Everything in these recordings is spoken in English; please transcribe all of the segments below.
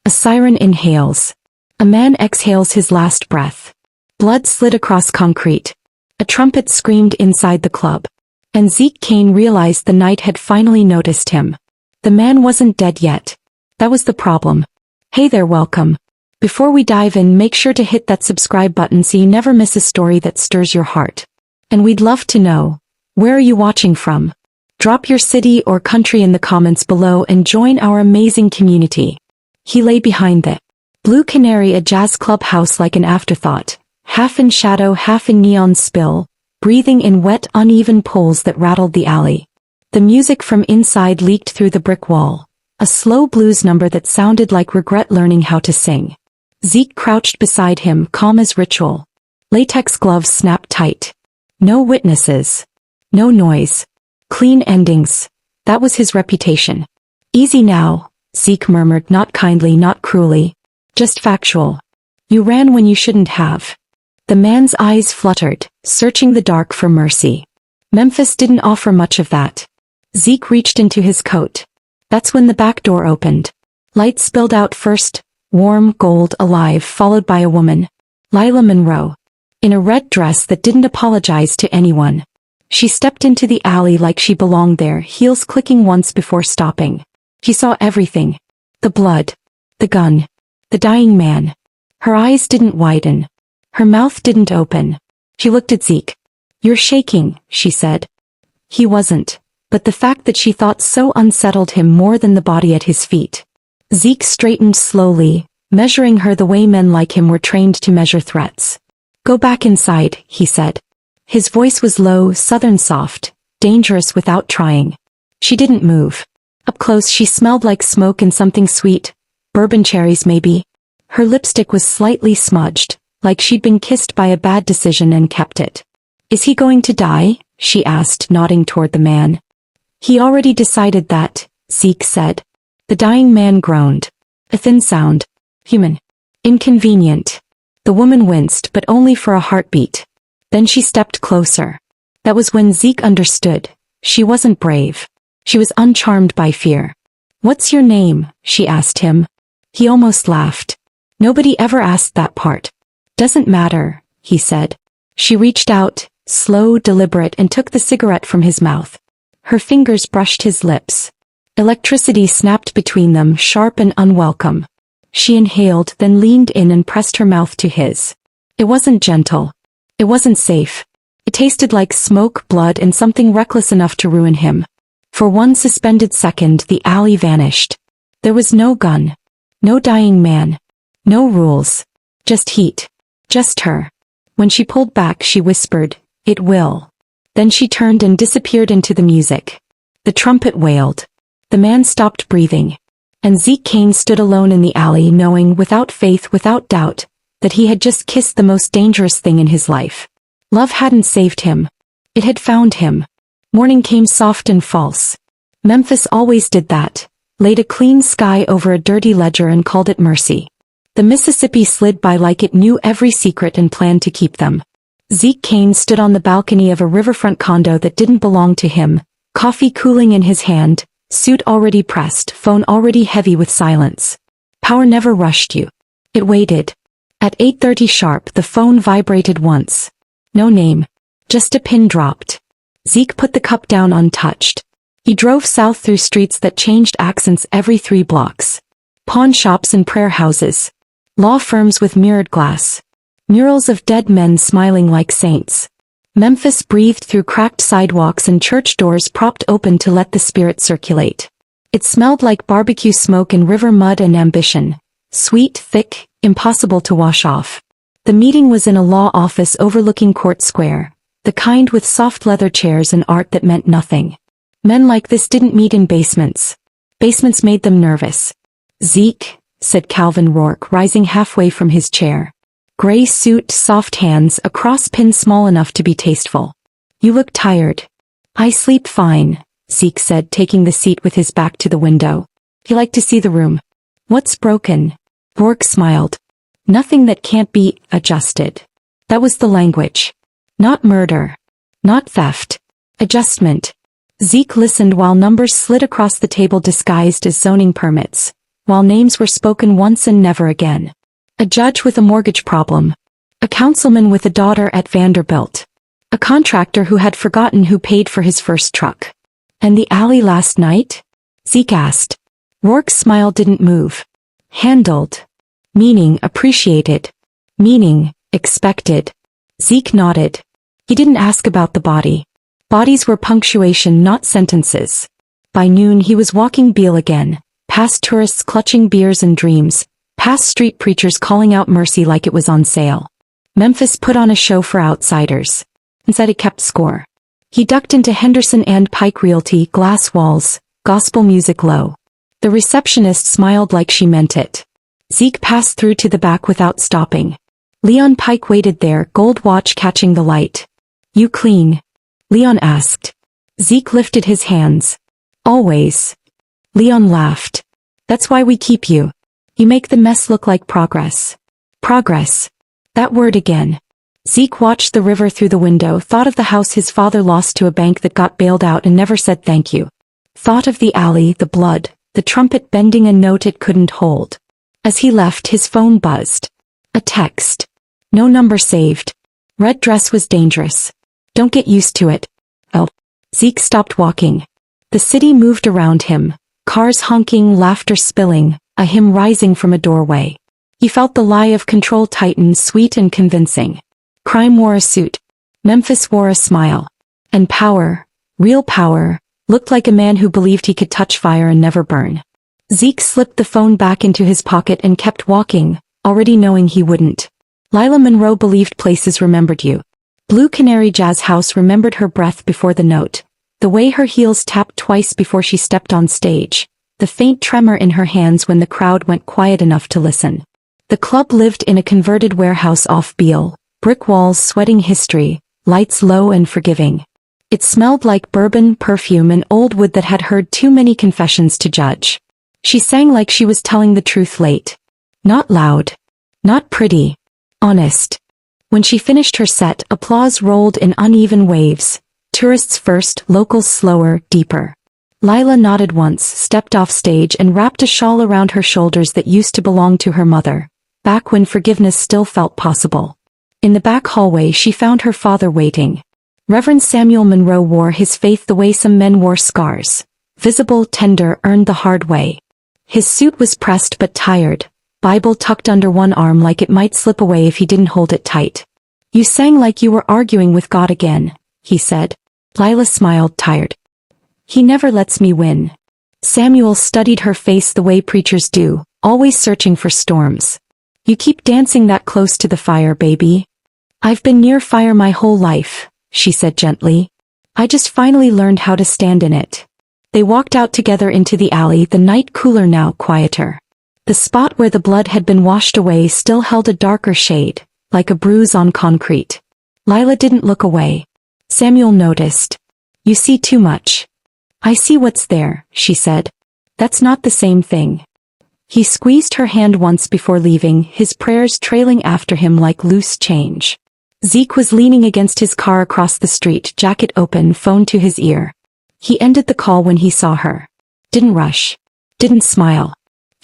A siren inhales. A man exhales his last breath. Blood slid across concrete. A trumpet screamed inside the club. And Zeke Kane realized the night had finally noticed him. The man wasn't dead yet. That was the problem. Hey there, welcome. Before we dive in, make sure to hit that subscribe button so you never miss a story that stirs your heart. And we'd love to know, where are you watching from? Drop your city or country in the comments below and join our amazing community. He lay behind the Blue Canary, a jazz clubhouse like an afterthought, half in shadow, half in neon spill, breathing in wet, uneven pulls that rattled the alley. The music from inside leaked through the brick wall, a slow blues number that sounded like regret learning how to sing. Zeke crouched beside him, calm as ritual. Latex gloves snapped tight. No witnesses. No noise. Clean endings. That was his reputation. Easy now, Zeke murmured, not kindly, not cruelly. Just factual. You ran when you shouldn't have. The man's eyes fluttered, searching the dark for mercy. Memphis didn't offer much of that. Zeke reached into his coat. That's when the back door opened. Light spilled out first, warm, gold, alive, followed by a woman. Lila Monroe. In a red dress that didn't apologize to anyone. She stepped into the alley like she belonged there, heels clicking once before stopping. She saw everything. The blood. The gun. The dying man. Her eyes didn't widen. Her mouth didn't open. She looked at Zeke. You're shaking, she said. He wasn't, but the fact that she thought so unsettled him more than the body at his feet. Zeke straightened slowly, measuring her the way men like him were trained to measure threats. Go back inside, he said. His voice was low, southern soft, dangerous without trying. She didn't move. Up close she smelled like smoke and something sweet, bourbon cherries maybe. Her lipstick was slightly smudged, like she'd been kissed by a bad decision and kept it. Is he going to die? She asked, nodding toward the man. He already decided that, Zeke said. The dying man groaned. A thin sound. Human. Inconvenient. The woman winced, but only for a heartbeat. Then she stepped closer. That was when Zeke understood. She wasn't brave. She was uncharmed by fear. What's your name? She asked him. He almost laughed. Nobody ever asked that part. Doesn't matter, he said. She reached out, slow, deliberate, and took the cigarette from his mouth. Her fingers brushed his lips. Electricity snapped between them, sharp and unwelcome. She inhaled, then leaned in and pressed her mouth to his. It wasn't gentle. It wasn't safe. It tasted like smoke, blood, and something reckless enough to ruin him. For one suspended second, the alley vanished. There was no gun. No dying man. No rules. Just heat. Just her. When she pulled back, she whispered, "It will." Then she turned and disappeared into the music. The trumpet wailed. The man stopped breathing. And Zeke Kane stood alone in the alley, knowing, without faith, without doubt, that he had just kissed the most dangerous thing in his life. Love hadn't saved him. It had found him. Morning came soft and false. Memphis always did that. Laid a clean sky over a dirty ledger and called it mercy. The Mississippi slid by like it knew every secret and planned to keep them. Zeke Kane stood on the balcony of a riverfront condo that didn't belong to him, coffee cooling in his hand, suit already pressed, phone already heavy with silence. Power never rushed you. It waited. At 8:30 sharp, the phone vibrated once. No name. Just a pin dropped. Zeke put the cup down untouched. He drove south through streets that changed accents every 3 blocks. Pawn shops and prayer houses. Law firms with mirrored glass. Murals of dead men smiling like saints. Memphis breathed through cracked sidewalks and church doors propped open to let the spirit circulate. It smelled like barbecue smoke and river mud and ambition. Sweet, thick, impossible to wash off. The meeting was in a law office overlooking Court Square, the kind with soft leather chairs and art that meant nothing. Men like this didn't meet in basements. Basements made them nervous. Zeke, said Calvin Rourke, rising halfway from his chair. Gray suit, soft hands, a cross pin small enough to be tasteful. You look tired. I sleep fine, Zeke said, taking the seat with his back to the window. He liked to see the room. What's broken? Rourke smiled. Nothing that can't be adjusted. That was the language. Not murder. Not theft. Adjustment. Zeke listened while numbers slid across the table disguised as zoning permits. while names were spoken once and never again. A judge with a mortgage problem. A councilman with a daughter at Vanderbilt. A contractor who had forgotten who paid for his first truck. And the alley last night? Zeke asked. Rourke's smile didn't move. Handled. Meaning appreciated. Meaning expected. Zeke nodded. He didn't ask about the body. Bodies were punctuation, not sentences. By noon he was walking Beale again, past tourists clutching beers and dreams, past street preachers calling out mercy like it was on sale. Memphis put on a show for outsiders. Instead it kept score. He ducked into Henderson and Pike Realty, glass walls, gospel music low. The receptionist smiled like she meant it. Zeke passed through to the back without stopping. Leon Pike waited there, gold watch catching the light. You clean? Leon asked. Zeke lifted his hands. Always. Leon laughed. That's why we keep you. You make the mess look like progress. Progress. That word again. Zeke watched the river through the window, thought of the house his father lost to a bank that got bailed out and never said thank you. Thought of the alley, the blood, the trumpet bending a note it couldn't hold. As he left, his phone buzzed. A text. No number saved. Red dress was dangerous. Don't get used to it. Oh. Zeke stopped walking. The city moved around him. Cars honking, laughter spilling, a hymn rising from a doorway. He felt the lie of control tighten, sweet and convincing. Crime wore a suit. Memphis wore a smile. And power, real power, looked like a man who believed he could touch fire and never burn. Zeke slipped the phone back into his pocket and kept walking, already knowing he wouldn't. Lila Monroe believed places remembered you. Blue Canary Jazz House remembered her breath before the note. The way her heels tapped twice before she stepped on stage. The faint tremor in her hands when the crowd went quiet enough to listen. The club lived in a converted warehouse off Beale, brick walls sweating history, lights low and forgiving. It smelled like bourbon, perfume and old wood that had heard too many confessions to judge. She sang like she was telling the truth late. Not loud. Not pretty. Honest. When she finished her set, applause rolled in uneven waves. Tourists first, locals slower, deeper. Lila nodded once, stepped off stage and wrapped a shawl around her shoulders that used to belong to her mother, back when forgiveness still felt possible. In the back hallway she found her father waiting. Reverend Samuel Monroe wore his faith the way some men wore scars. Visible, tender, earned the hard way. His suit was pressed but tired, Bible tucked under one arm like it might slip away if he didn't hold it tight. You sang like you were arguing with God again, he said. Lila smiled, tired. He never lets me win. Samuel studied her face the way preachers do, always searching for storms. You keep dancing that close to the fire, baby. I've been near fire my whole life, she said gently. I just finally learned how to stand in it. They walked out together into the alley, the night cooler now, quieter. The spot where the blood had been washed away still held a darker shade, like a bruise on concrete. Lila didn't look away. Samuel noticed. You see too much. I see what's there, she said. That's not the same thing. He squeezed her hand once before leaving, his prayers trailing after him like loose change. Zeke was leaning against his car across the street, jacket open, phone to his ear. He ended the call when he saw her. Didn't rush. Didn't smile.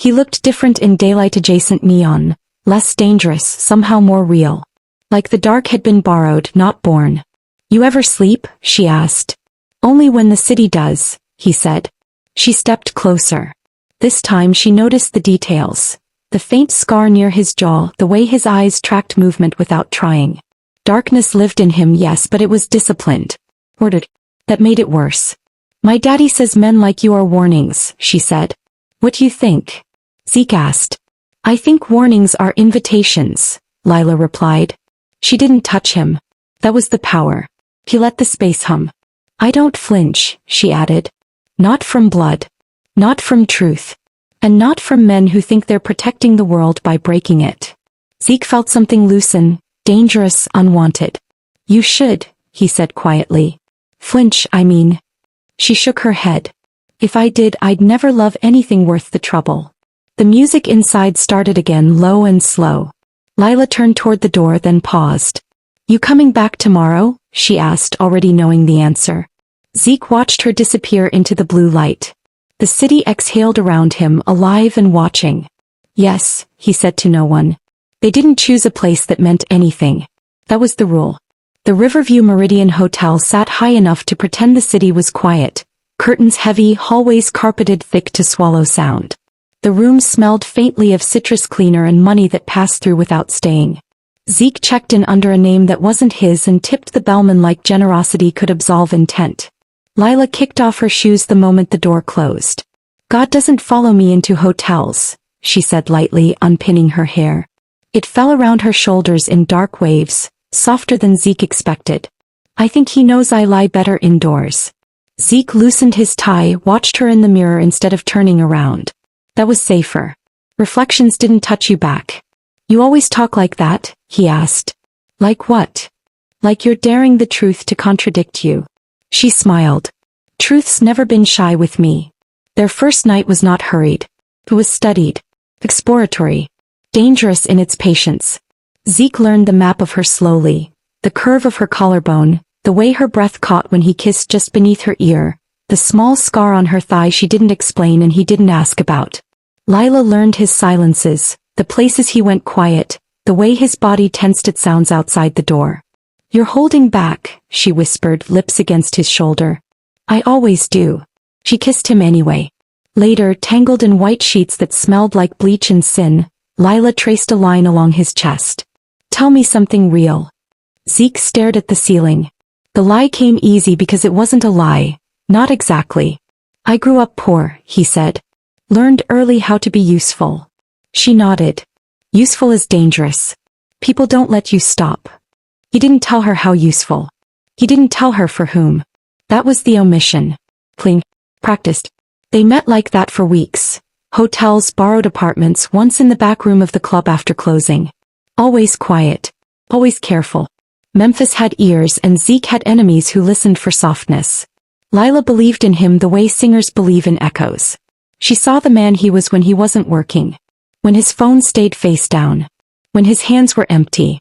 He looked different in daylight-adjacent neon, less dangerous, somehow more real. Like the dark had been borrowed, not born. You ever sleep? She asked. Only when the city does, he said. She stepped closer. This time she noticed the details. The faint scar near his jaw, the way his eyes tracked movement without trying. Darkness lived in him, yes, but it was disciplined. Ordered. That made it worse. My daddy says men like you are warnings, she said. What do you think? Zeke asked. I think warnings are invitations, Lila replied. She didn't touch him. That was the power. He let the space hum. I don't flinch, she added. Not from blood. Not from truth. And not from men who think they're protecting the world by breaking it. Zeke felt something loosen, dangerous, unwanted. You should, he said quietly. Flinch, I mean. She shook her head. If I did, I'd never love anything worth the trouble. The music inside started again, low and slow. Lila turned toward the door, then paused. You coming back tomorrow? She asked, already knowing the answer. Zeke watched her disappear into the blue light. The city exhaled around him, alive and watching. Yes, he said to no one. They didn't choose a place that meant anything. That was the rule. The Riverview Meridian Hotel sat high enough to pretend the city was quiet, curtains heavy, hallways carpeted thick to swallow sound. The room smelled faintly of citrus cleaner and money that passed through without staying. Zeke checked in under a name that wasn't his and tipped the bellman like generosity could absolve intent. Lila kicked off her shoes the moment the door closed. God doesn't follow me into hotels, she said lightly, unpinning her hair. It fell around her shoulders in dark waves, softer than Zeke expected. I think he knows I lie better indoors. Zeke loosened his tie, watched her in the mirror instead of turning around. That was safer. Reflections didn't touch you back. You always talk like that, he asked. Like what? Like you're daring the truth to contradict you. She smiled. Truth's never been shy with me. Their first night was not hurried. It was studied. Exploratory. Dangerous in its patience. Zeke learned the map of her slowly. The curve of her collarbone, the way her breath caught when he kissed just beneath her ear, the small scar on her thigh she didn't explain and he didn't ask about. Lila learned his silences, the places he went quiet, the way his body tensed at sounds outside the door. You're holding back, she whispered, lips against his shoulder. I always do. She kissed him anyway. Later, tangled in white sheets that smelled like bleach and sin, Lila traced a line along his chest. Tell me something real. Zeke stared at the ceiling. The lie came easy because it wasn't a lie. Not exactly. I grew up poor, he said. Learned early how to be useful. She nodded. Useful is dangerous. People don't let you stop. He didn't tell her how useful. He didn't tell her for whom. That was the omission. Cling. Practiced. They met like that for weeks. Hotels, borrowed apartments, once in the back room of the club after closing. Always quiet. Always careful. Memphis had ears and Zeke had enemies who listened for softness. Lila believed in him the way singers believe in echoes. She saw the man he was when he wasn't working. When his phone stayed face down. When his hands were empty.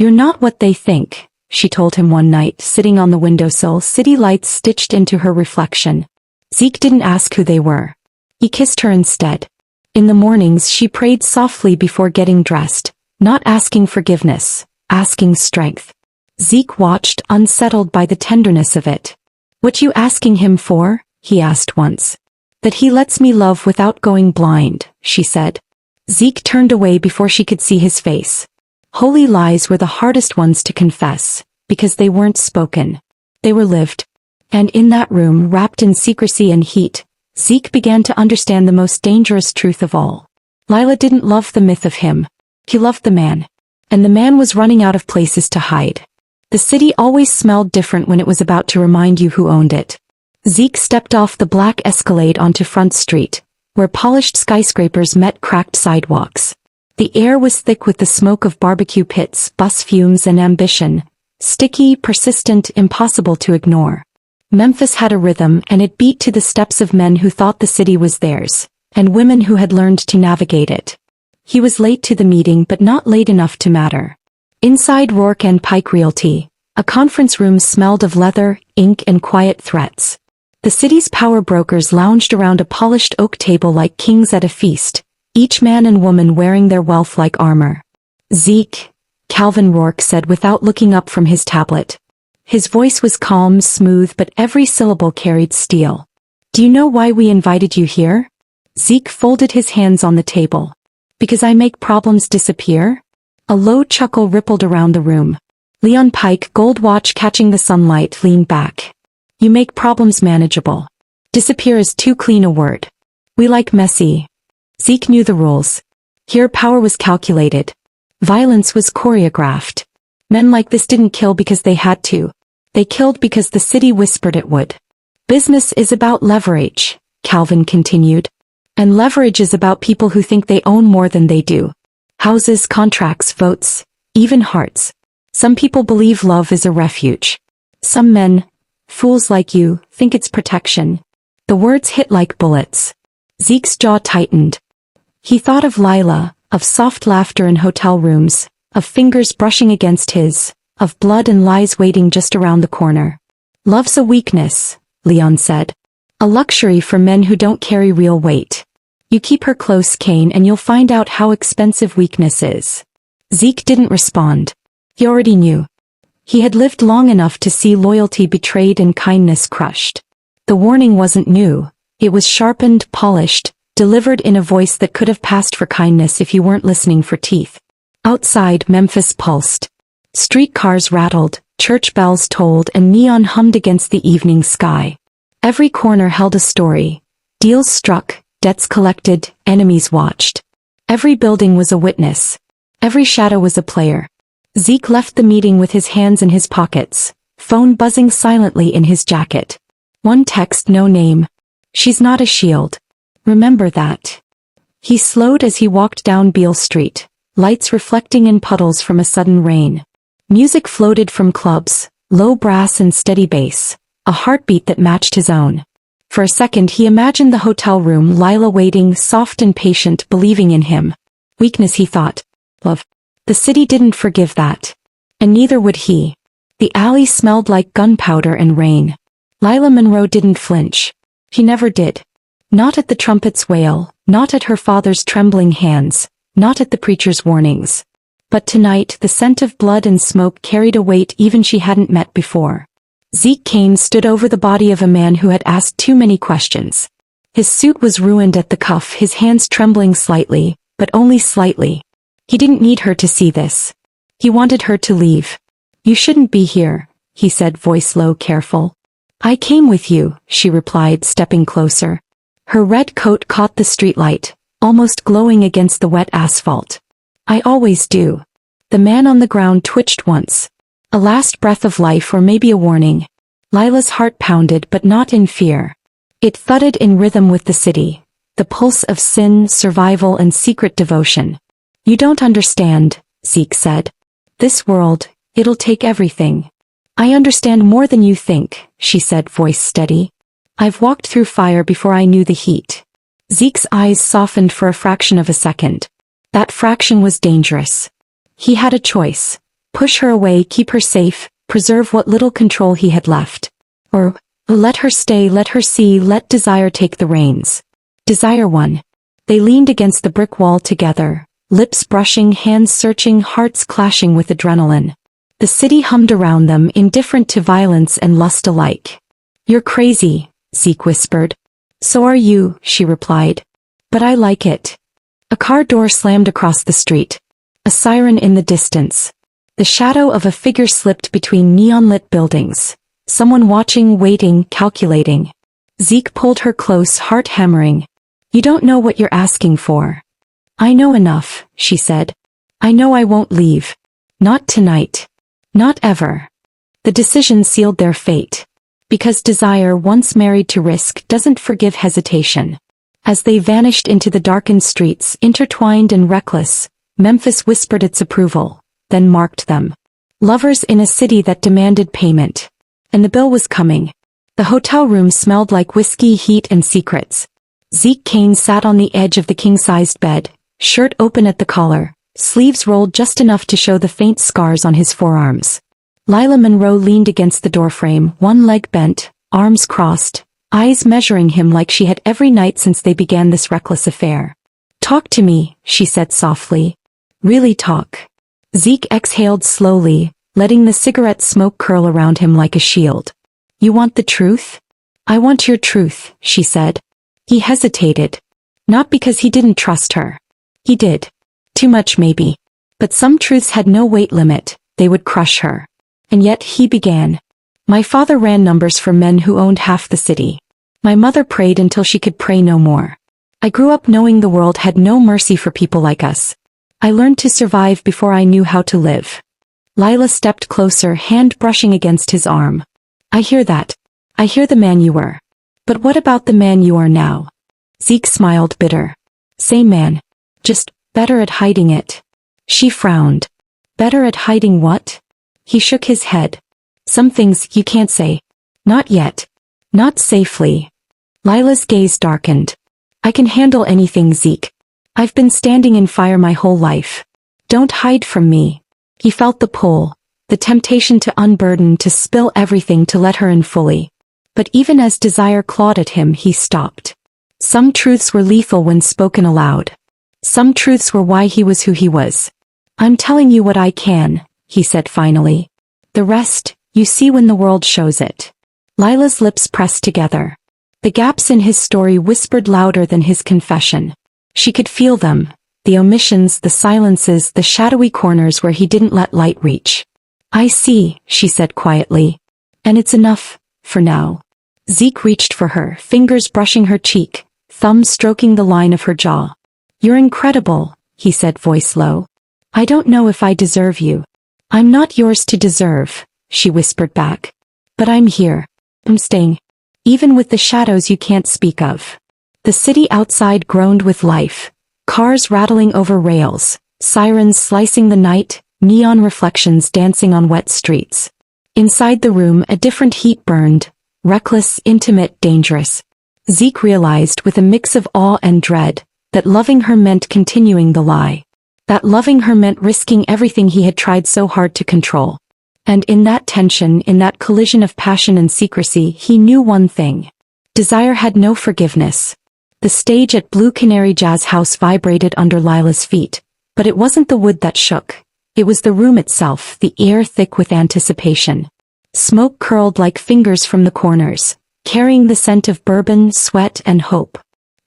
You're not what they think, she told him one night, sitting on the windowsill, city lights stitched into her reflection. Zeke didn't ask who they were. He kissed her instead. In the mornings she prayed softly before getting dressed, not asking forgiveness, asking strength. Zeke watched, unsettled by the tenderness of it. What you asking him for? He asked once. That he lets me love without going blind, she said. Zeke turned away before she could see his face. Holy lies were the hardest ones to confess, because they weren't spoken. They were lived. And in that room, wrapped in secrecy and heat, Zeke began to understand the most dangerous truth of all. Lila didn't love the myth of him. He loved the man. And the man was running out of places to hide. The city always smelled different when it was about to remind you who owned it. Zeke stepped off the black Escalade onto Front Street, where polished skyscrapers met cracked sidewalks. The air was thick with the smoke of barbecue pits, bus fumes and ambition. Sticky, persistent, impossible to ignore. Memphis had a rhythm and it beat to the steps of men who thought the city was theirs, and women who had learned to navigate it. He was late to the meeting but not late enough to matter. Inside Rourke and Pike Realty, a conference room smelled of leather, ink and quiet threats. The city's power brokers lounged around a polished oak table like kings at a feast, each man and woman wearing their wealth like armor. Zeke, Calvin Rourke said without looking up from his tablet. His voice was calm, smooth, but every syllable carried steel. Do you know why we invited you here? Zeke folded his hands on the table. Because I make problems disappear? A low chuckle rippled around the room. Leon Pike, gold watch catching the sunlight, leaned back. You make problems manageable. Disappear is too clean a word. We like messy. Zeke knew the rules. Here power was calculated. Violence was choreographed. Men like this didn't kill because they had to. They killed because the city whispered it would. Business is about leverage, Calvin continued. And leverage is about people who think they own more than they do. Houses, contracts, votes, even hearts. Some people believe love is a refuge. Some men, fools like you, think it's protection. The words hit like bullets. Zeke's jaw tightened. He thought of Lila, of soft laughter in hotel rooms, of fingers brushing against his, of blood and lies waiting just around the corner. Love's a weakness, Leon said. A luxury for men who don't carry real weight. You keep her close, Kane, and you'll find out how expensive weakness is. Zeke didn't respond. He already knew. He had lived long enough to see loyalty betrayed and kindness crushed. The warning wasn't new. It was sharpened, polished, delivered in a voice that could have passed for kindness if you weren't listening for teeth. Outside, Memphis pulsed. Streetcars rattled, church bells tolled, and neon hummed against the evening sky. Every corner held a story. Deals struck, debts collected, enemies watched. Every building was a witness. Every shadow was a player. Zeke left the meeting with his hands in his pockets, phone buzzing silently in his jacket. One text, no name. She's not a shield. Remember that. He slowed as he walked down Beale Street, lights reflecting in puddles from a sudden rain. Music floated from clubs, low brass and steady bass, a heartbeat that matched his own. For a second he imagined the hotel room, Lila waiting, soft and patient, believing in him. Weakness, he thought. Love. The city didn't forgive that. And neither would he. The alley smelled like gunpowder and rain. Lila Monroe didn't flinch. He never did. Not at the trumpet's wail, not at her father's trembling hands, not at the preacher's warnings. But tonight the scent of blood and smoke carried a weight even she hadn't met before. Zeke Kane stood over the body of a man who had asked too many questions. His suit was ruined at the cuff, his hands trembling slightly, but only slightly. He didn't need her to see this. He wanted her to leave. You shouldn't be here, he said, voice low, careful. I came with you, she replied, stepping closer. Her red coat caught the streetlight, almost glowing against the wet asphalt. I always do. The man on the ground twitched once. A last breath of life, or maybe a warning. Lila's heart pounded, but not in fear. It thudded in rhythm with the city, the pulse of sin, survival, and secret devotion. You don't understand, Zeke said. This world, it'll take everything. I understand more than you think, she said, voice steady. I've walked through fire before I knew the heat. Zeke's eyes softened for a fraction of a second. That fraction was dangerous. He had a choice. Push her away, keep her safe, preserve what little control he had left. Or, let her stay, let her see, let desire take the reins. Desire won. They leaned against the brick wall together, lips brushing, hands searching, hearts clashing with adrenaline. The city hummed around them, indifferent to violence and lust alike. You're crazy, Zeke whispered. So are you, she replied. But I like it. A car door slammed across the street. A siren in the distance. The shadow of a figure slipped between neon-lit buildings. Someone watching, waiting, calculating. Zeke pulled her close, heart hammering. You don't know what you're asking for. I know enough, she said. I know I won't leave. Not tonight. Not ever. The decision sealed their fate. Because desire, once married to risk, doesn't forgive hesitation. As they vanished into the darkened streets, intertwined and reckless, Memphis whispered its approval, then marked them. Lovers in a city that demanded payment. And the bill was coming. The hotel room smelled like whiskey, heat, and secrets. Zeke Kane sat on the edge of the king-sized bed, shirt open at the collar, sleeves rolled just enough to show the faint scars on his forearms. Lila Monroe leaned against the doorframe, one leg bent, arms crossed, eyes measuring him like she had every night since they began this reckless affair. Talk to me, she said softly. Really talk. Zeke exhaled slowly, letting the cigarette smoke curl around him like a shield. You want the truth? I want your truth, she said. He hesitated. Not because he didn't trust her. He did. Too much maybe. But some truths had no weight limit, they would crush her. And yet he began. My father ran numbers for men who owned half the city. My mother prayed until she could pray no more. I grew up knowing the world had no mercy for people like us. I learned to survive before I knew how to live. Lila stepped closer, hand brushing against his arm. I hear that. I hear the man you were. But what about the man you are now? Zeke smiled, bitter. Same man. Just better at hiding it. She frowned. Better at hiding what? He shook his head. Some things you can't say. Not yet. Not safely. Lila's gaze darkened. I can handle anything, Zeke. I've been standing in fire my whole life. Don't hide from me. He felt the pull, the temptation to unburden, to spill everything, to let her in fully. But even as desire clawed at him, he stopped. Some truths were lethal when spoken aloud. Some truths were why he was who he was. I'm telling you what I can, he said finally. The rest, you see when the world shows it. Lila's lips pressed together. The gaps in his story whispered louder than his confession. She could feel them, the omissions, the silences, the shadowy corners where he didn't let light reach. I see, she said quietly. And it's enough, for now. Zeke reached for her, fingers brushing her cheek, thumbs stroking the line of her jaw. You're incredible, he said, voice low. I don't know if I deserve you. I'm not yours to deserve, she whispered back. But I'm here. I'm staying. Even with the shadows you can't speak of. The city outside groaned with life. Cars rattling over rails, sirens slicing the night, neon reflections dancing on wet streets. Inside the room a different heat burned, reckless, intimate, dangerous. Zeke realized with a mix of awe and dread that loving her meant continuing the lie. That loving her meant risking everything he had tried so hard to control. And in that tension, in that collision of passion and secrecy, he knew one thing. Desire had no forgiveness. The stage at Blue Canary Jazz House vibrated under Lila's feet, but it wasn't the wood that shook. It was the room itself, the air thick with anticipation. Smoke curled like fingers from the corners, carrying the scent of bourbon, sweat, and hope.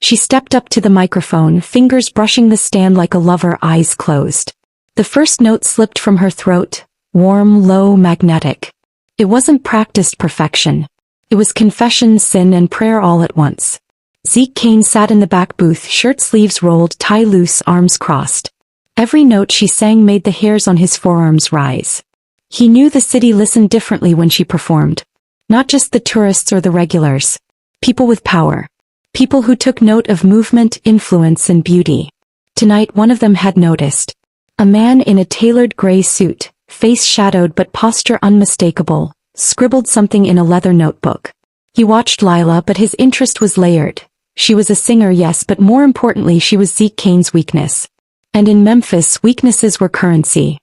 She stepped up to the microphone, fingers brushing the stand like a lover, eyes closed. The first note slipped from her throat, warm, low, magnetic. It wasn't practiced perfection. It was confession, sin, and prayer all at once. Zeke Kane sat in the back booth, shirt sleeves rolled, tie loose, arms crossed. Every note she sang made the hairs on his forearms rise. He knew the city listened differently when she performed. Not just the tourists or the regulars. People with power. People who took note of movement, influence, and beauty. Tonight one of them had noticed. A man in a tailored gray suit, face shadowed but posture unmistakable, scribbled something in a leather notebook. He watched Lila, but his interest was layered. She was a singer, yes, but more importantly she was Zeke Kane's weakness. And in Memphis, weaknesses were currency.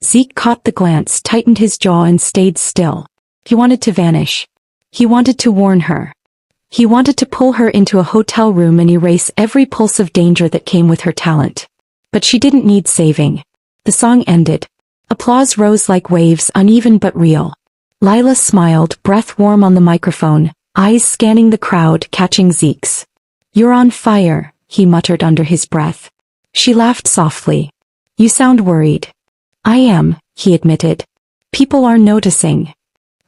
Zeke caught the glance, tightened his jaw and stayed still. He wanted to vanish. He wanted to warn her. He wanted to pull her into a hotel room and erase every pulse of danger that came with her talent. But she didn't need saving. The song ended. Applause rose like waves, uneven but real. Lila smiled, breath warm on the microphone, eyes scanning the crowd, catching Zeke's. You're on fire, he muttered under his breath. She laughed softly. You sound worried. I am, he admitted. People are noticing.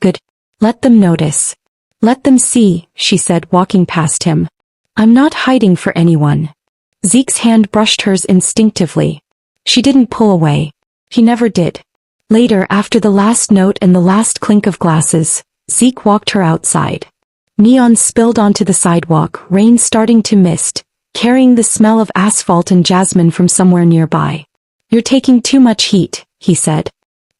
Good. Let them notice. Let them see, she said, walking past him. I'm not hiding for anyone. Zeke's hand brushed hers instinctively. She didn't pull away. He never did. Later, after the last note and the last clink of glasses, Zeke walked her outside. Neon spilled onto the sidewalk, rain starting to mist, carrying the smell of asphalt and jasmine from somewhere nearby. You're taking too much heat, he said.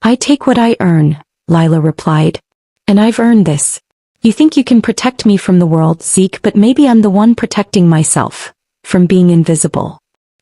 I take what I earn, Lila replied. And I've earned this. You think you can protect me from the world, Zeke, but maybe I'm the one protecting myself. From being invisible.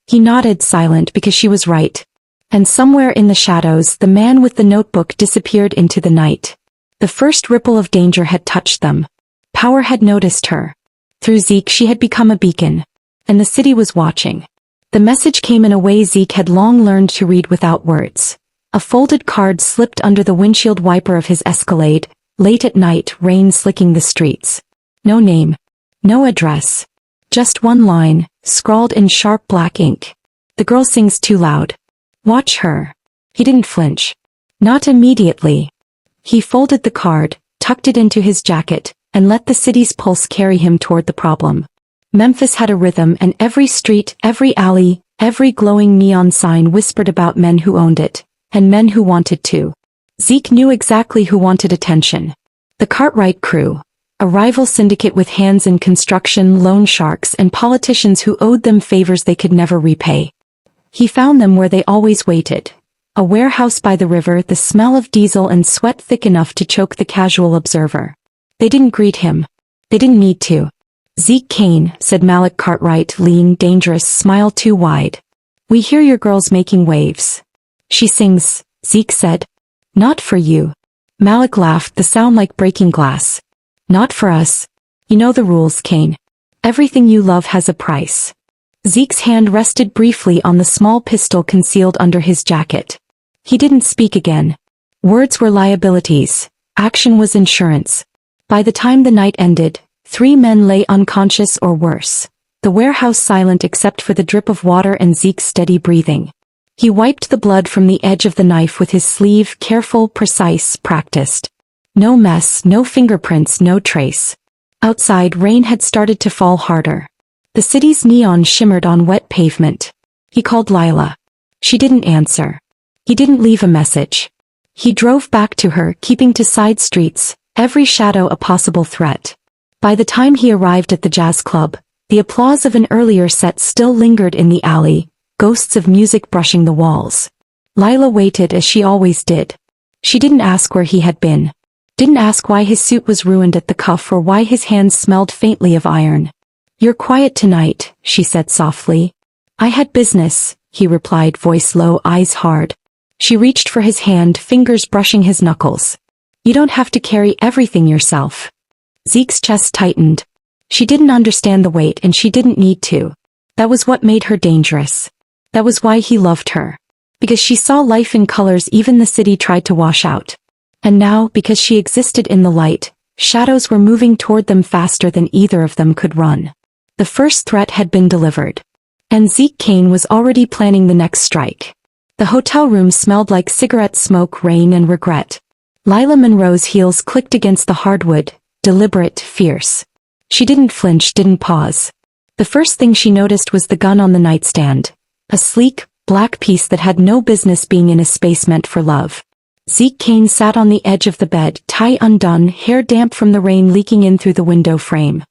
He nodded, silent, because she was right. And somewhere in the shadows, the man with the notebook disappeared into the night. The first ripple of danger had touched them. Power had noticed her. Through Zeke she had become a beacon. And the city was watching. The message came in a way Zeke had long learned to read without words. A folded card slipped under the windshield wiper of his Escalade, late at night, rain slicking the streets. No name. No address. Just one line, scrawled in sharp black ink. The girl sings too loud. Watch her. He didn't flinch. Not immediately. He folded the card, tucked it into his jacket, and let the city's pulse carry him toward the problem. Memphis had a rhythm, and every street, every alley, every glowing neon sign whispered about men who owned it, and men who wanted to. Zeke knew exactly who wanted attention. The Cartwright crew. A rival syndicate with hands in construction, loan sharks, and politicians who owed them favors they could never repay. He found them where they always waited. A warehouse by the river, the smell of diesel and sweat thick enough to choke the casual observer. They didn't greet him. They didn't need to. Zeke Kane, said Malik Cartwright, lean, dangerous, smile too wide. We hear your girl's making waves. She sings, Zeke said. Not for you. Malik laughed, the sound like breaking glass. Not for us. You know the rules, Kane. Everything you love has a price. Zeke's hand rested briefly on the small pistol concealed under his jacket. He didn't speak again. Words were liabilities. Action was insurance. By the time the night ended, 3 men lay unconscious or worse. The warehouse silent except for the drip of water and Zeke's steady breathing. He wiped the blood from the edge of the knife with his sleeve, careful, precise, practiced. No mess, no fingerprints, no trace. Outside, rain had started to fall harder. The city's neon shimmered on wet pavement. He called Lila. She didn't answer. He didn't leave a message. He drove back to her, keeping to side streets, every shadow a possible threat. By the time he arrived at the jazz club, the applause of an earlier set still lingered in the alley, ghosts of music brushing the walls. Lila waited as she always did. She didn't ask where he had been. Didn't ask why his suit was ruined at the cuff or why his hands smelled faintly of iron. "You're quiet tonight," she said softly. "I had business," he replied, voice low, eyes hard. She reached for his hand, fingers brushing his knuckles. "You don't have to carry everything yourself." Zeke's chest tightened. She didn't understand the weight and she didn't need to. That was what made her dangerous. That was why he loved her. Because she saw life in colors even the city tried to wash out. And now, because she existed in the light, shadows were moving toward them faster than either of them could run. The first threat had been delivered. And Zeke Kane was already planning the next strike. The hotel room smelled like cigarette smoke, rain and regret. Lila Monroe's heels clicked against the hardwood, deliberate, fierce. She didn't flinch, didn't pause. The first thing she noticed was the gun on the nightstand. A sleek, black piece that had no business being in a space meant for love. Zeke Kane sat on the edge of the bed, tie undone, hair damp from the rain leaking in through the window frame.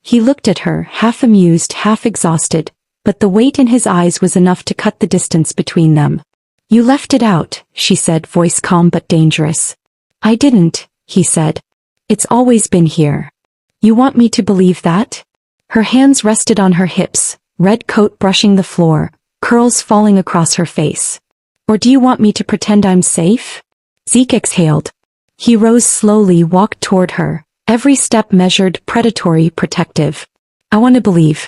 He looked at her, half amused, half exhausted, but the weight in his eyes was enough to cut the distance between them. "You left it out," she said, voice calm but dangerous. "I didn't," he said. "It's always been here. You want me to believe that?" Her hands rested on her hips, red coat brushing the floor, curls falling across her face. "Or do you want me to pretend I'm safe?" Zeke exhaled. He rose slowly, walked toward her, every step measured, predatory, protective. "I want to believe.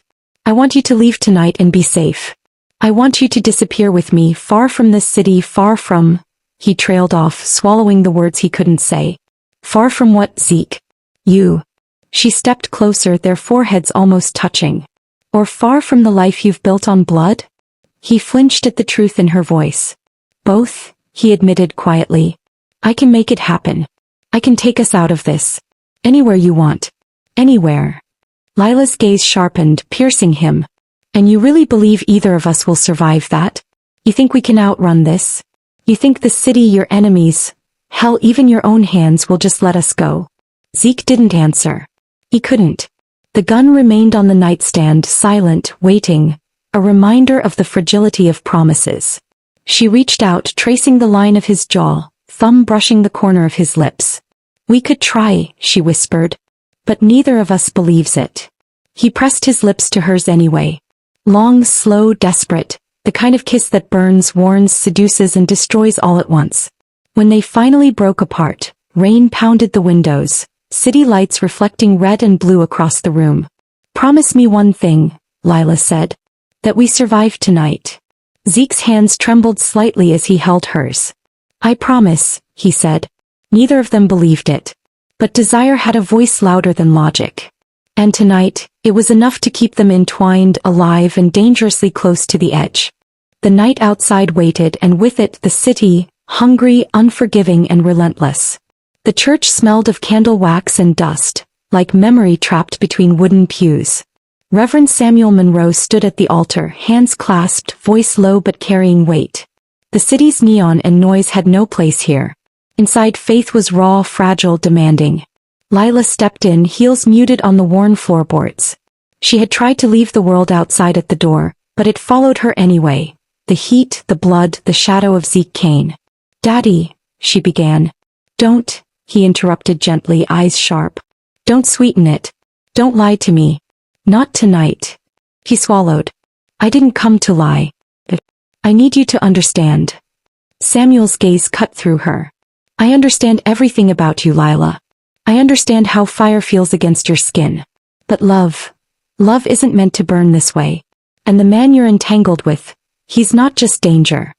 I want you to leave tonight and be safe. I want you to disappear with me, far from this city, far from—" He trailed off, swallowing the words he couldn't say. "Far from what, Zeke?" "You." She stepped closer, their foreheads almost touching. "Or far from the life you've built on blood?" He flinched at the truth in her voice. "Both," he admitted quietly. "I can make it happen. I can take us out of this. Anywhere you want. Anywhere." Lila's gaze sharpened, piercing him. "And you really believe either of us will survive that? You think we can outrun this? You think the city, your enemies, hell, even your own hands will just let us go?" Zeke didn't answer. He couldn't. The gun remained on the nightstand, silent, waiting, a reminder of the fragility of promises. She reached out, tracing the line of his jaw, thumb brushing the corner of his lips. "We could try," she whispered. "But neither of us believes it." He pressed his lips to hers anyway. Long, slow, desperate, the kind of kiss that burns, warns, seduces and destroys all at once. When they finally broke apart, rain pounded the windows, city lights reflecting red and blue across the room. "Promise me one thing," Lila said. "That we survive tonight." Zeke's hands trembled slightly as he held hers. "I promise," he said. Neither of them believed it. But desire had a voice louder than logic. And tonight, it was enough to keep them entwined, alive and dangerously close to the edge. The night outside waited, and with it the city, hungry, unforgiving and relentless. The church smelled of candle wax and dust, like memory trapped between wooden pews. Reverend Samuel Monroe stood at the altar, hands clasped, voice low but carrying weight. The city's neon and noise had no place here. Inside, faith was raw, fragile, demanding. Lila stepped in, heels muted on the worn floorboards. She had tried to leave the world outside at the door, but it followed her anyway. The heat, the blood, the shadow of Zeke Kane. "Daddy," she began. "Don't," he interrupted gently, eyes sharp. "Don't sweeten it. Don't lie to me. Not tonight." He swallowed. "I didn't come to lie. I need you to understand." Samuel's gaze cut through her. "I understand everything about you, Lila. I understand how fire feels against your skin. But love isn't meant to burn this way. And the man you're entangled with, he's not just danger.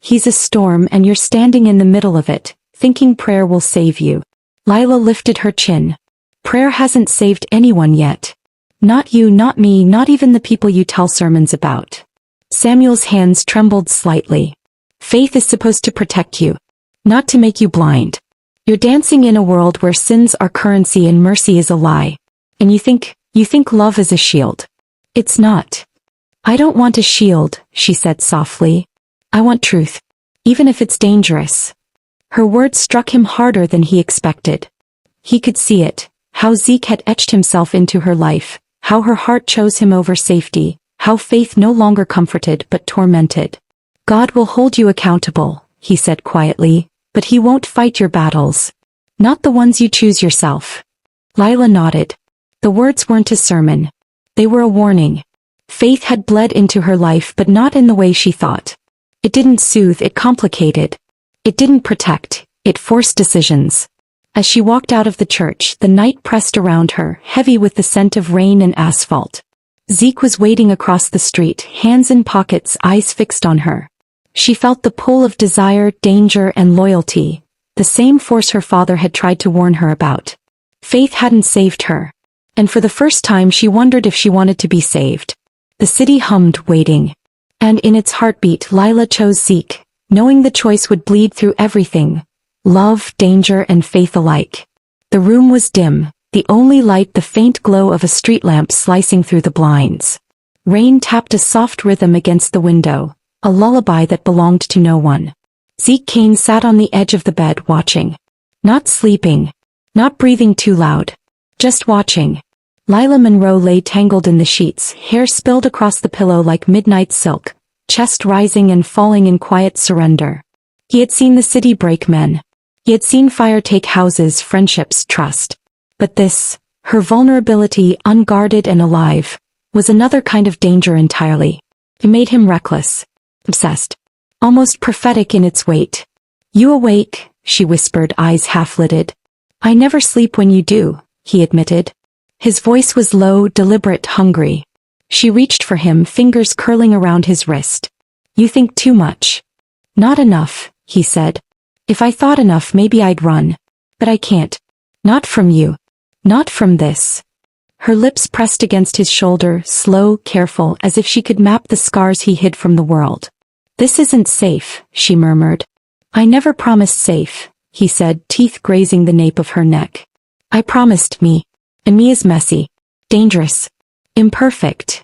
He's a storm and you're standing in the middle of it, thinking prayer will save you. Lila lifted her chin. Prayer hasn't saved anyone yet. Not you, not me, not even the people you tell sermons about. Samuel's hands trembled slightly. Faith is supposed to protect you, not to make you blind. You're dancing in a world where sins are currency and mercy is a lie. And you think love is a shield. It's not. I don't want a shield, she said softly. I want truth, even if it's dangerous. Her words struck him harder than he expected. He could see it, how Zeke had etched himself into her life, how her heart chose him over safety, how faith no longer comforted but tormented. God will hold you accountable, he said quietly, but he won't fight your battles. Not the ones you choose yourself. Lila nodded. The words weren't a sermon. They were a warning. Faith had bled into her life but not in the way she thought. It didn't soothe, it complicated. It didn't protect, it forced decisions. As she walked out of the church, the night pressed around her, heavy with the scent of rain and asphalt. Zeke was waiting across the street, hands in pockets, eyes fixed on her. She felt the pull of desire, danger, and loyalty, the same force her father had tried to warn her about. Faith hadn't saved her. And for the first time she wondered if she wanted to be saved. The city hummed, waiting. And in its heartbeat Lila chose Zeke, knowing the choice would bleed through everything. Love, danger, and faith alike. The room was dim, the only light the faint glow of a street lamp slicing through the blinds. Rain tapped a soft rhythm against the window, a lullaby that belonged to no one. Zeke Kane sat on the edge of the bed watching. Not sleeping. Not breathing too loud. Just watching. Lila Monroe lay tangled in the sheets, hair spilled across the pillow like midnight silk, chest rising and falling in quiet surrender. He had seen the city break men. He had seen fire take houses, friendships, trust. But this, her vulnerability, unguarded and alive, was another kind of danger entirely. It made him reckless. Obsessed. Almost prophetic in its weight. You awake, she whispered, eyes half-lidded. I never sleep when you do, he admitted. His voice was low, deliberate, hungry. She reached for him, fingers curling around his wrist. You think too much. Not enough, he said. If I thought enough maybe I'd run. But I can't. Not from you. Not from this. Her lips pressed against his shoulder, slow, careful, as if she could map the scars he hid from the world. This isn't safe, she murmured. I never promised safe, he said, teeth grazing the nape of her neck. I promised me. And me is messy. Dangerous. Imperfect.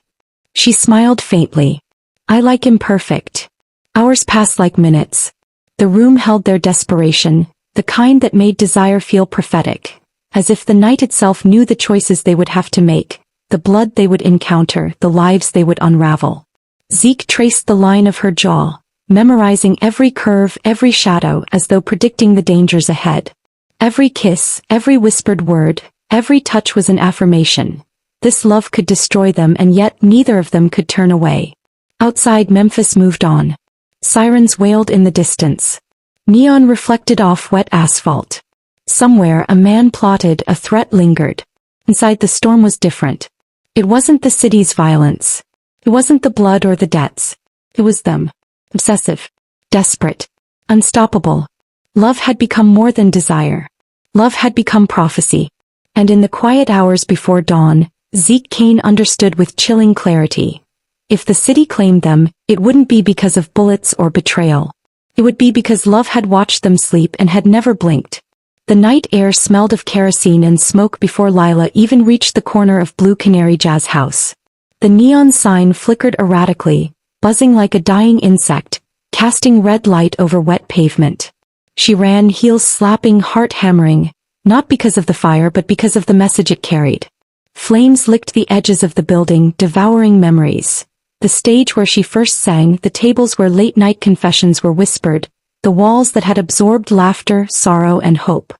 She smiled faintly. I like imperfect. Hours passed like minutes. The room held their desperation, the kind that made desire feel prophetic, as if the night itself knew the choices they would have to make, the blood they would encounter, the lives they would unravel. Zeke traced the line of her jaw, memorizing every curve, every shadow, as though predicting the dangers ahead. Every kiss, every whispered word, every touch was an affirmation. This love could destroy them and yet neither of them could turn away. Outside Memphis moved on. Sirens wailed in the distance. Neon reflected off wet asphalt. Somewhere a man plotted, a threat lingered. Inside the storm was different. It wasn't the city's violence. It wasn't the blood or the debts. It was them. Obsessive. Desperate. Unstoppable. Love had become more than desire. Love had become prophecy. And in the quiet hours before dawn, Zeke Kane understood with chilling clarity. If the city claimed them, it wouldn't be because of bullets or betrayal. It would be because love had watched them sleep and had never blinked. The night air smelled of kerosene and smoke before Lila even reached the corner of Blue Canary Jazz House. The neon sign flickered erratically, buzzing like a dying insect, casting red light over wet pavement. She ran, heels slapping, heart hammering, not because of the fire but because of the message it carried. Flames licked the edges of the building, devouring memories. The stage where she first sang, the tables where late-night confessions were whispered, the walls that had absorbed laughter, sorrow, and hope.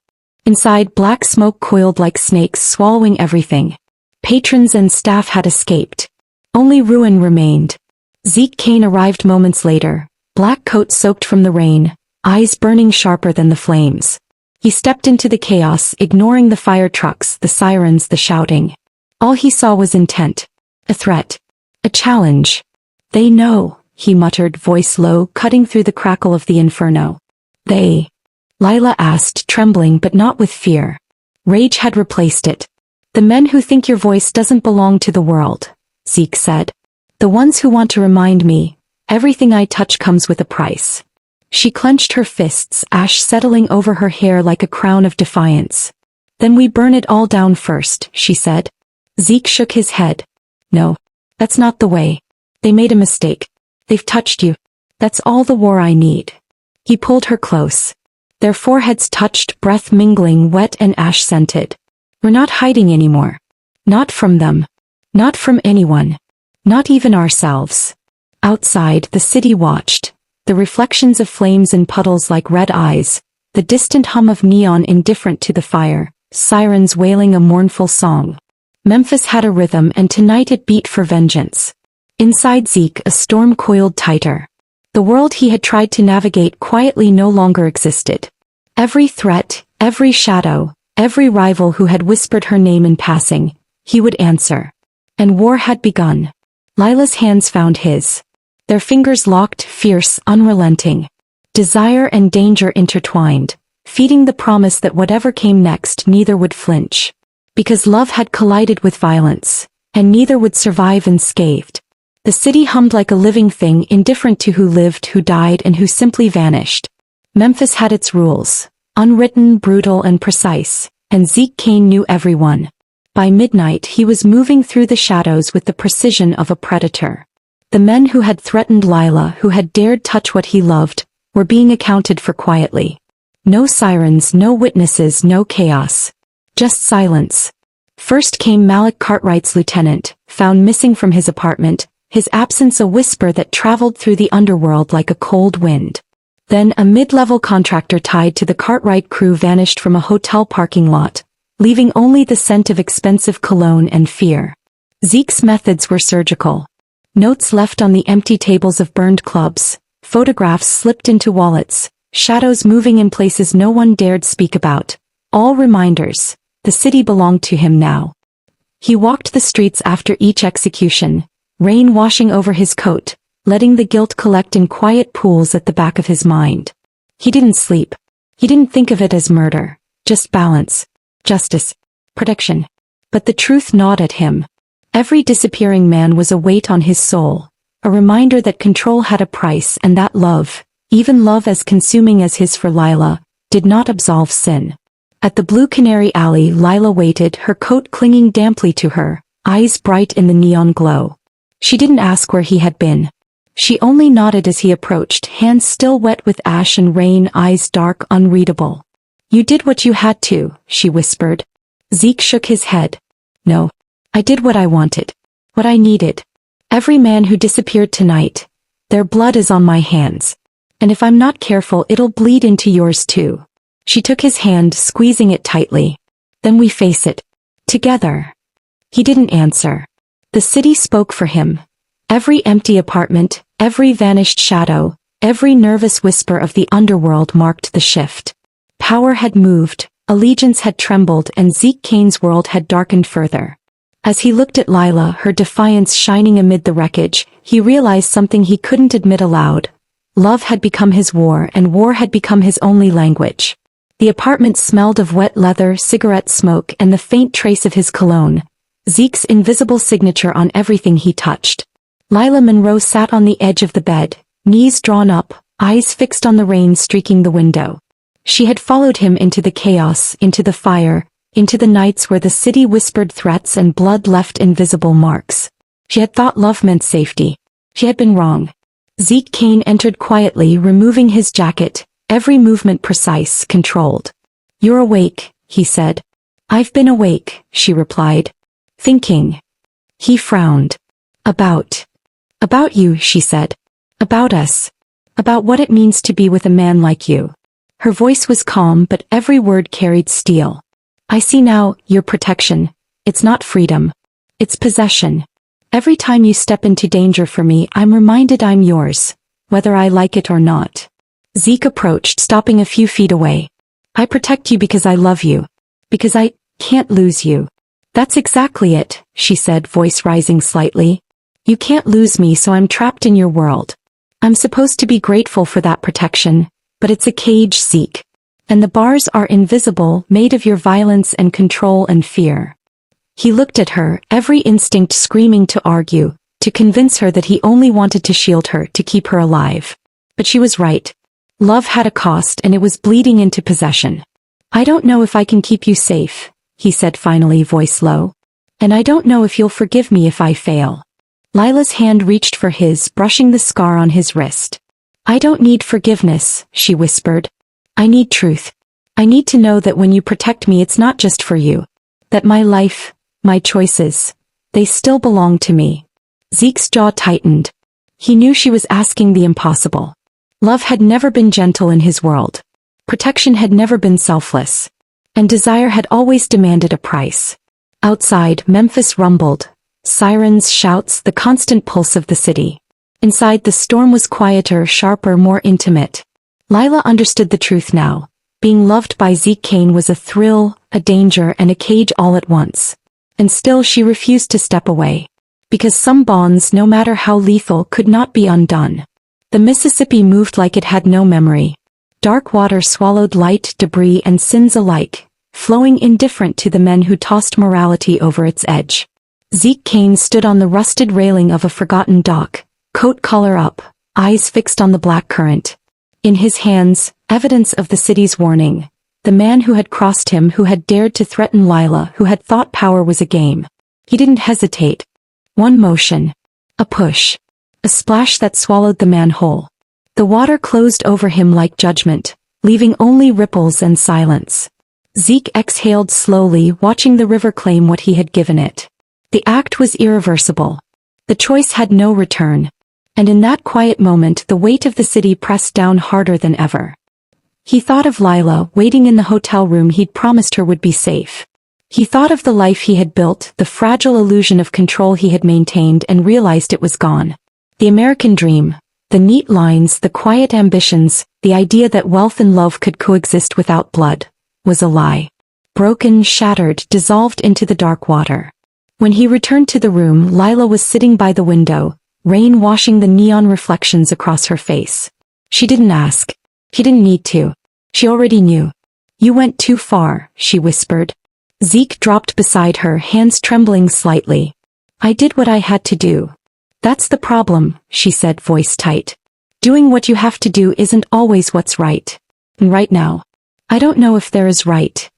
Inside, black smoke coiled like snakes, swallowing everything. Patrons and staff had escaped. Only ruin remained. Zeke Kane arrived moments later, black coat soaked from the rain, eyes burning sharper than the flames. He stepped into the chaos, ignoring the fire trucks, the sirens, the shouting. All he saw was intent. A threat. A challenge. They know, he muttered, voice low, cutting through the crackle of the inferno. They? Lila asked, trembling but not with fear. Rage had replaced it. The men who think your voice doesn't belong to the world, Zeke said. The ones who want to remind me, everything I touch comes with a price. She clenched her fists, ash settling over her hair like a crown of defiance. Then we burn it all down first, she said. Zeke shook his head. No. That's not the way. They made a mistake. They've touched you. That's all the war I need. He pulled her close. Their foreheads touched, breath mingling, wet and ash-scented. We're not hiding anymore. Not from them. Not from anyone. Not even ourselves. Outside, the city watched. The reflections of flames in puddles like red eyes, the distant hum of neon indifferent to the fire, sirens wailing a mournful song. Memphis had a rhythm, and tonight it beat for vengeance. Inside Zeke, a storm coiled tighter. The world he had tried to navigate quietly no longer existed. Every threat, every shadow, every rival who had whispered her name in passing, he would answer. And war had begun. Lila's hands found his. Their fingers locked, fierce, unrelenting. Desire and danger intertwined, feeding the promise that whatever came next, neither would flinch. Because love had collided with violence, and neither would survive unscathed. The city hummed like a living thing, indifferent to who lived, who died, and who simply vanished. Memphis had its rules, unwritten, brutal, and precise, and Zeke Kane knew everyone. By midnight he was moving through the shadows with the precision of a predator. The men who had threatened Lila, who had dared touch what he loved, were being accounted for quietly. No sirens, no witnesses, no chaos. Just silence. First came Malik Cartwright's lieutenant, found missing from his apartment, his absence a whisper that traveled through the underworld like a cold wind. Then a mid-level contractor tied to the Cartwright crew vanished from a hotel parking lot, leaving only the scent of expensive cologne and fear. Zeke's methods were surgical. Notes left on the empty tables of burned clubs, photographs slipped into wallets, shadows moving in places no one dared speak about. All reminders. The city belonged to him now. He walked the streets after each execution, rain washing over his coat, letting the guilt collect in quiet pools at the back of his mind. He didn't sleep. He didn't think of it as murder, just balance, justice, protection. But the truth gnawed at him. Every disappearing man was a weight on his soul, a reminder that control had a price and that love, even love as consuming as his for Lila, did not absolve sin. At the Blue Canary Alley, Lila waited, her coat clinging damply to her, eyes bright in the neon glow. She didn't ask where he had been. She only nodded as he approached, hands still wet with ash and rain, eyes dark, unreadable. You did what you had to, she whispered. Zeke shook his head. No. I did what I wanted. What I needed. Every man who disappeared tonight, their blood is on my hands. And if I'm not careful, it'll bleed into yours too. She took his hand, squeezing it tightly. Then we face it. Together. He didn't answer. The city spoke for him. Every empty apartment, every vanished shadow, every nervous whisper of the underworld marked the shift. Power had moved, allegiance had trembled, and Zeke Kane's world had darkened further. As he looked at Lila, her defiance shining amid the wreckage, he realized something he couldn't admit aloud. Love had become his war, and war had become his only language. The apartment smelled of wet leather, cigarette smoke, and the faint trace of his cologne, Zeke's invisible signature on everything he touched. Lila Monroe sat on the edge of the bed, knees drawn up, eyes fixed on the rain streaking the window. She had followed him into the chaos, into the fire, into the nights where the city whispered threats and blood left invisible marks. She had thought love meant safety. She had been wrong. Zeke Kane entered quietly, removing his jacket, every movement precise, controlled. You're awake, he said. I've been awake, she replied. Thinking. He frowned. About you, she said. About us. About what it means to be with a man like you. Her voice was calm, but every word carried steel. I see now, your protection. It's not freedom. It's possession. Every time you step into danger for me, I'm reminded I'm yours, whether I like it or not. Zeke approached, stopping a few feet away. I protect you because I love you. Because I can't lose you. That's exactly it, she said, voice rising slightly. You can't lose me, so I'm trapped in your world. I'm supposed to be grateful for that protection, but it's a cage, Zeke. And the bars are invisible, made of your violence and control and fear. He looked at her, every instinct screaming to argue, to convince her that he only wanted to shield her, to keep her alive. But she was right. Love had a cost, and it was bleeding into possession. I don't know if I can keep you safe, he said finally, voice low. And I don't know if you'll forgive me if I fail. Lila's hand reached for his, brushing the scar on his wrist. I don't need forgiveness, she whispered. I need truth. I need to know that when you protect me, it's not just for you. That my life, my choices, they still belong to me. Zeke's jaw tightened. He knew she was asking the impossible. Love had never been gentle in his world. Protection had never been selfless. And desire had always demanded a price. Outside, Memphis rumbled. Sirens, shouts, the constant pulse of the city. Inside, the storm was quieter, sharper, more intimate. Lila understood the truth now. Being loved by Zeke Kane was a thrill, a danger, and a cage all at once. And still she refused to step away. Because some bonds, no matter how lethal, could not be undone. The Mississippi moved like it had no memory. Dark water swallowed light, debris, and sins alike, flowing indifferent to the men who tossed morality over its edge. Zeke Kane stood on the rusted railing of a forgotten dock, coat collar up, eyes fixed on the black current. In his hands, evidence of the city's warning. The man who had crossed him, who had dared to threaten Lila, who had thought power was a game. He didn't hesitate. One motion. A push. A splash that swallowed the man whole. The water closed over him like judgment, leaving only ripples and silence. Zeke exhaled slowly, watching the river claim what he had given it. The act was irreversible. The choice had no return. And in that quiet moment, the weight of the city pressed down harder than ever. He thought of Lila, waiting in the hotel room he'd promised her would be safe. He thought of the life he had built, the fragile illusion of control he had maintained, and realized it was gone. The American dream, the neat lines, the quiet ambitions, the idea that wealth and love could coexist without blood, was a lie. Broken, shattered, dissolved into the dark water. When he returned to the room, Lila was sitting by the window, rain washing the neon reflections across her face. She didn't ask. He didn't need to. She already knew. You went too far, she whispered. Zeke dropped beside her, hands trembling slightly. I did what I had to do. That's the problem, she said, voice tight. Doing what you have to do isn't always what's right. And right now, I don't know if there is right.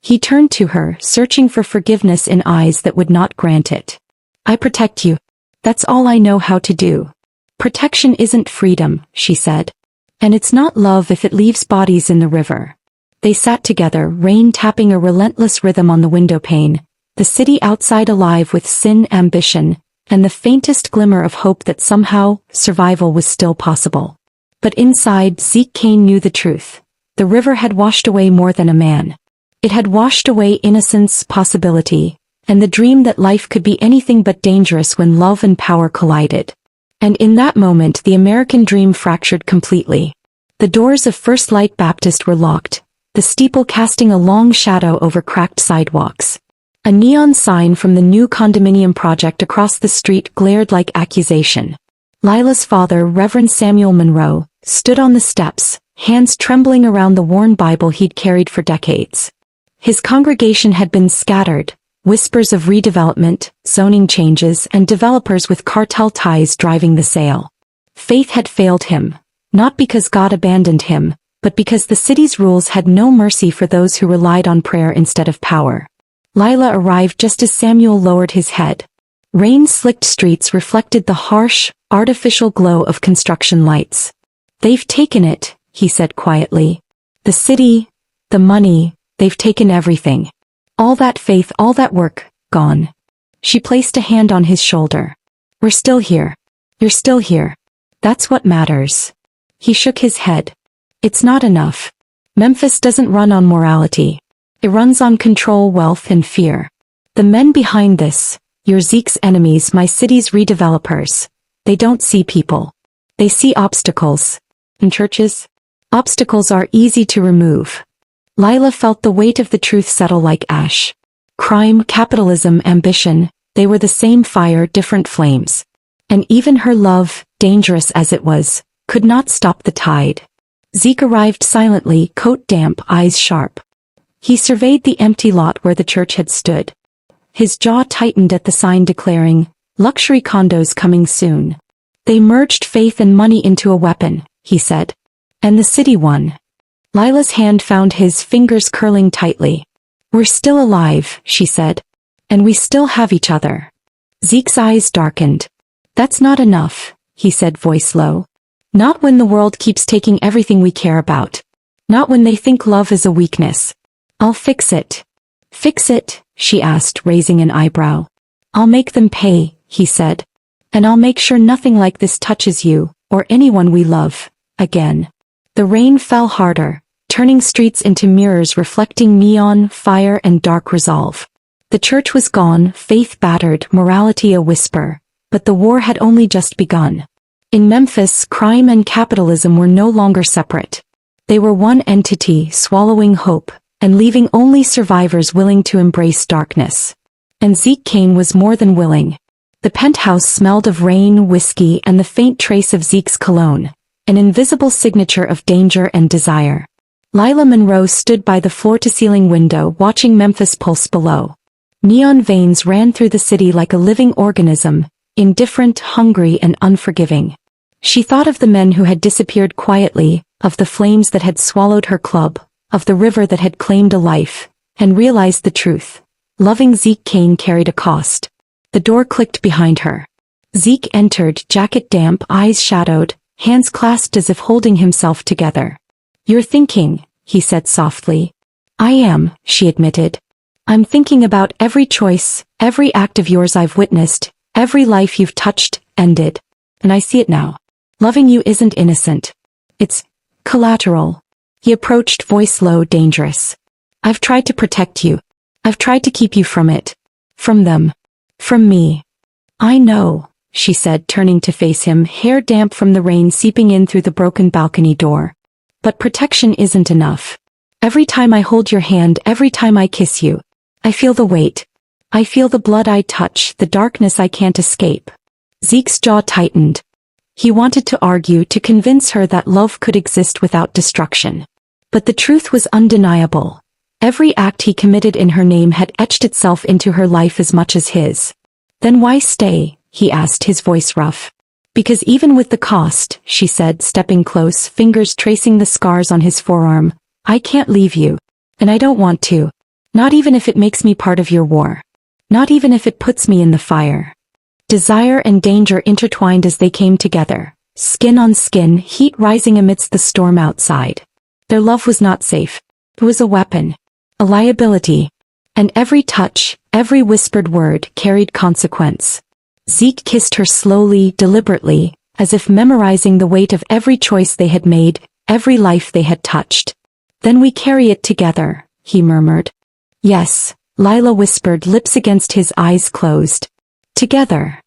He turned to her, searching for forgiveness in eyes that would not grant it. I protect you. That's all I know how to do. Protection isn't freedom, she said. And it's not love if it leaves bodies in the river. They sat together, rain tapping a relentless rhythm on the windowpane, the city outside alive with sin, ambition, and the faintest glimmer of hope that somehow, survival was still possible. But inside, Zeke Kane knew the truth. The river had washed away more than a man. It had washed away innocence, possibility, and the dream that life could be anything but dangerous when love and power collided. And in that moment, the American dream fractured completely. The doors of First Light Baptist were locked, the steeple casting a long shadow over cracked sidewalks. A neon sign from the new condominium project across the street glared like accusation. Lila's father, Reverend Samuel Monroe, stood on the steps, hands trembling around the worn Bible he'd carried for decades. His congregation had been scattered, whispers of redevelopment, zoning changes, and developers with cartel ties driving the sale. Faith had failed him, not because God abandoned him, but because the city's rules had no mercy for those who relied on prayer instead of power. Lila arrived just as Samuel lowered his head. Rain-slicked streets reflected the harsh, artificial glow of construction lights. They've taken it, he said quietly. The city, the money, they've taken everything. All that faith, all that work, gone. She placed a hand on his shoulder. We're still here. You're still here. That's what matters. He shook his head. It's not enough. Memphis doesn't run on morality. It runs on control, wealth, and fear. The men behind this, your Zeke's enemies, my city's redevelopers, they don't see people. They see obstacles. In churches, obstacles are easy to remove. Lila felt the weight of the truth settle like ash. Crime, capitalism, ambition, they were the same fire, different flames. And even her love, dangerous as it was, could not stop the tide. Zeke arrived silently, coat damp, eyes sharp. He surveyed the empty lot where the church had stood. His jaw tightened at the sign declaring, "Luxury condos coming soon." They merged faith and money into a weapon, he said. And the city won. Lila's hand found his, fingers curling tightly. "We're still alive," she said. "And we still have each other." Zeke's eyes darkened. "That's not enough," he said, voice low. "Not when the world keeps taking everything we care about. Not when they think love is a weakness. I'll fix it." "Fix it?" she asked, raising an eyebrow. "I'll make them pay," he said. "And I'll make sure nothing like this touches you, or anyone we love, again." The rain fell harder, turning streets into mirrors reflecting neon, fire, and dark resolve. The church was gone, faith battered, morality a whisper, but the war had only just begun. In Memphis, crime and capitalism were no longer separate. They were one entity, swallowing hope, and leaving only survivors willing to embrace darkness. And Zeke Kane was more than willing. The penthouse smelled of rain, whiskey, and the faint trace of Zeke's cologne, an invisible signature of danger and desire. Lila Monroe stood by the floor-to-ceiling window watching Memphis pulse below. Neon veins ran through the city like a living organism, indifferent, hungry, and unforgiving. She thought of the men who had disappeared quietly, of the flames that had swallowed her club, of the river that had claimed a life, and realized the truth. Loving Zeke Kane carried a cost. The door clicked behind her. Zeke entered, jacket damp, eyes shadowed, hands clasped as if holding himself together. "You're thinking," he said softly. "I am," she admitted. "I'm thinking about every choice, every act of yours I've witnessed, every life you've touched, ended. And I see it now. Loving you isn't innocent. It's collateral." He approached, voice low, dangerous. "I've tried to protect you. I've tried to keep you from it. From them. From me." "I know," she said, turning to face him, hair damp from the rain seeping in through the broken balcony door. "But protection isn't enough. Every time I hold your hand, every time I kiss you, I feel the weight. I feel the blood I touch, the darkness I can't escape." Zeke's jaw tightened. He wanted to argue, to convince her that love could exist without destruction. But the truth was undeniable. Every act he committed in her name had etched itself into her life as much as his. "Then why stay?" he asked, his voice rough. "Because even with the cost," she said, stepping close, fingers tracing the scars on his forearm, "I can't leave you. And I don't want to. Not even if it makes me part of your war. Not even if it puts me in the fire." Desire and danger intertwined as they came together, skin on skin, heat rising amidst the storm outside. Their love was not safe. It was a weapon. A liability. And every touch, every whispered word carried consequence. Zeke kissed her slowly, deliberately, as if memorizing the weight of every choice they had made, every life they had touched. "Then we carry it together," he murmured. "Yes," Lila whispered, lips against his, eyes closed. "Together."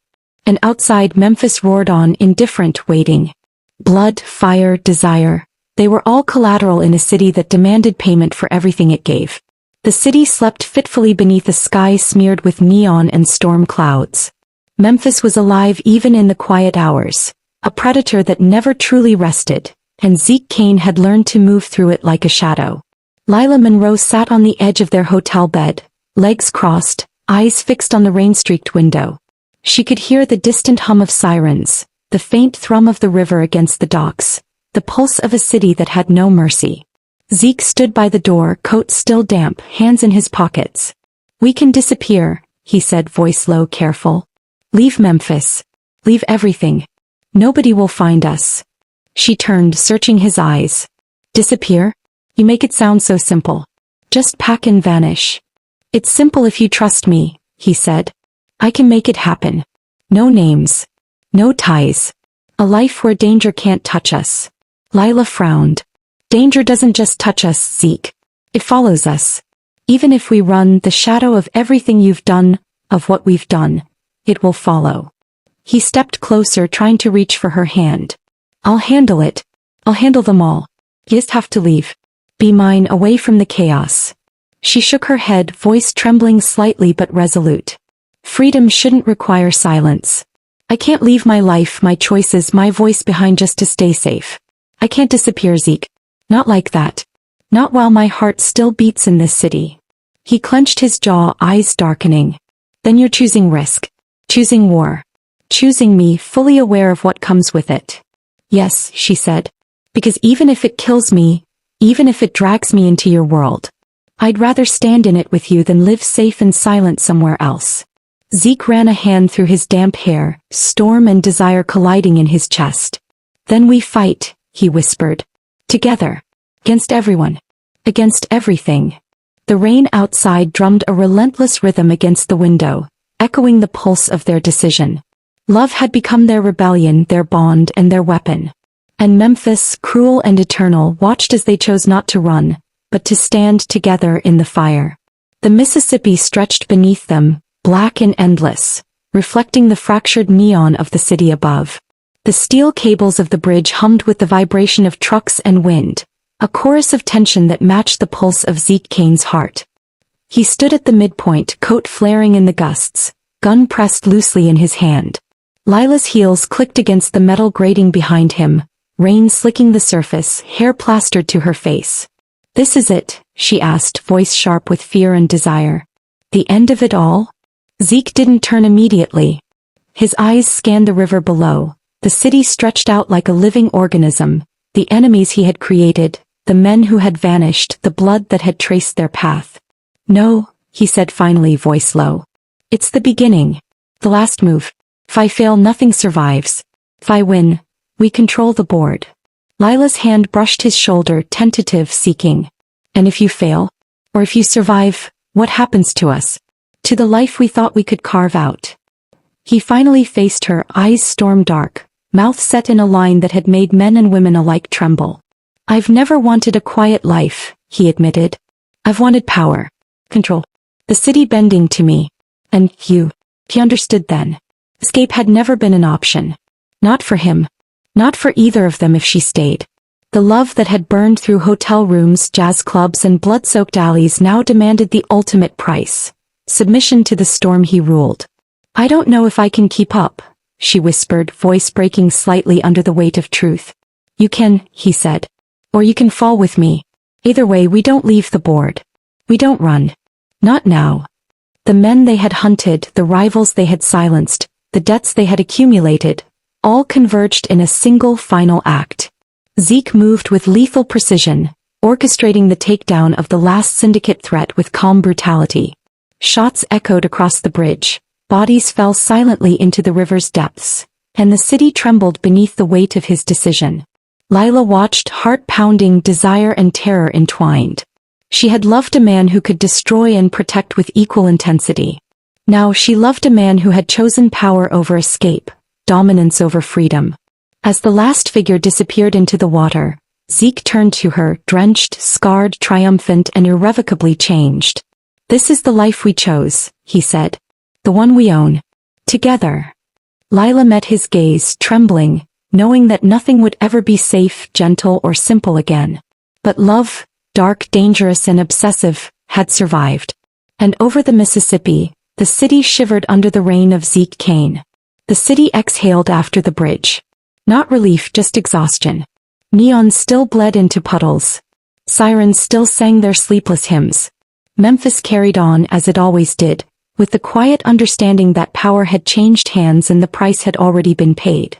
And outside Memphis roared on, indifferent, waiting. Blood, fire, desire. They were all collateral in a city that demanded payment for everything it gave. The city slept fitfully beneath a sky smeared with neon and storm clouds. Memphis was alive even in the quiet hours, a predator that never truly rested, and Zeke Kane had learned to move through it like a shadow. Lila Monroe sat on the edge of their hotel bed, legs crossed, eyes fixed on the rain-streaked window. She could hear the distant hum of sirens, the faint thrum of the river against the docks, the pulse of a city that had no mercy. Zeke stood by the door, coat still damp, hands in his pockets. "We can disappear," he said, voice low, careful. "Leave Memphis. Leave everything. Nobody will find us." She turned, searching his eyes. "Disappear? You make it sound so simple. Just pack and vanish." "It's simple if you trust me," he said. "I can make it happen. No names. No ties. A life where danger can't touch us." Lila frowned. "Danger doesn't just touch us, Zeke. It follows us. Even if we run, the shadow of everything you've done, of what we've done, it will follow." He stepped closer, trying to reach for her hand. "I'll handle it. I'll handle them all. You just have to leave. Be mine, away from the chaos. She shook her head, voice trembling slightly but resolute. Freedom shouldn't require silence. I can't leave my life, my choices, my voice behind just to stay safe. I can't disappear, Zeke. Not like that. Not while my heart still beats in this city. He clenched his jaw, eyes darkening. Then you're choosing risk. Choosing war. Choosing me, fully aware of what comes with it. Yes, she said. Because even if it kills me, even if it drags me into your world, I'd rather stand in it with you than live safe and silent somewhere else. Zeke ran a hand through his damp hair, storm and desire colliding in his chest. Then we fight, he whispered. Together. Against everyone. Against everything. The rain outside drummed a relentless rhythm against the window, echoing the pulse of their decision. Love had become their rebellion, their bond, and their weapon. And Memphis, cruel and eternal, watched as they chose not to run, but to stand together in the fire. The Mississippi stretched beneath them, black and endless, reflecting the fractured neon of the city above. The steel cables of the bridge hummed with the vibration of trucks and wind, a chorus of tension that matched the pulse of Zeke Kane's heart. He stood at the midpoint, coat flaring in the gusts, gun pressed loosely in his hand. Lila's heels clicked against the metal grating behind him, rain slicking the surface, hair plastered to her face. "This is it?" she asked, voice sharp with fear and desire. "The end of it all?" Zeke didn't turn immediately. His eyes scanned the river below. The city stretched out like a living organism, the enemies he had created, the men who had vanished, the blood that had traced their path. "No," he said finally, voice low. "It's the beginning. The last move. If I fail, nothing survives. If I win, we control the board." Lila's hand brushed his shoulder, tentative, seeking. "And if you fail? Or if you survive, what happens to us? To the life we thought we could carve out?" He finally faced her, eyes storm dark, mouth set in a line that had made men and women alike tremble. "I've never wanted a quiet life," he admitted. "I've wanted power. Control. The city bending to me. And you." He understood then. Escape had never been an option. Not for him. Not for either of them if she stayed. The love that had burned through hotel rooms, jazz clubs, and blood-soaked alleys now demanded the ultimate price. Submission to the storm he ruled. "I don't know if I can keep up," she whispered, voice breaking slightly under the weight of truth. "You can," he said. "Or you can fall with me. Either way, we don't leave the board. We don't run. Not now." The men they had hunted, the rivals they had silenced, the debts they had accumulated, all converged in a single final act. Zeke moved with lethal precision, orchestrating the takedown of the last syndicate threat with calm brutality. Shots echoed across the bridge, bodies fell silently into the river's depths, and the city trembled beneath the weight of his decision. Lila watched, heart-pounding, desire and terror entwined. She had loved a man who could destroy and protect with equal intensity. Now she loved a man who had chosen power over escape, dominance over freedom. As the last figure disappeared into the water, Zeke turned to her, drenched, scarred, triumphant, and irrevocably changed. "This is the life we chose," he said. "The one we own. Together." Lila met his gaze, trembling, knowing that nothing would ever be safe, gentle, or simple again. But love, dark, dangerous, and obsessive, had survived. And over the Mississippi, the city shivered under the reign of Zeke Kane. The city exhaled after the bridge. Not relief, just exhaustion. Neon still bled into puddles. Sirens still sang their sleepless hymns. Memphis carried on as it always did, with the quiet understanding that power had changed hands and the price had already been paid.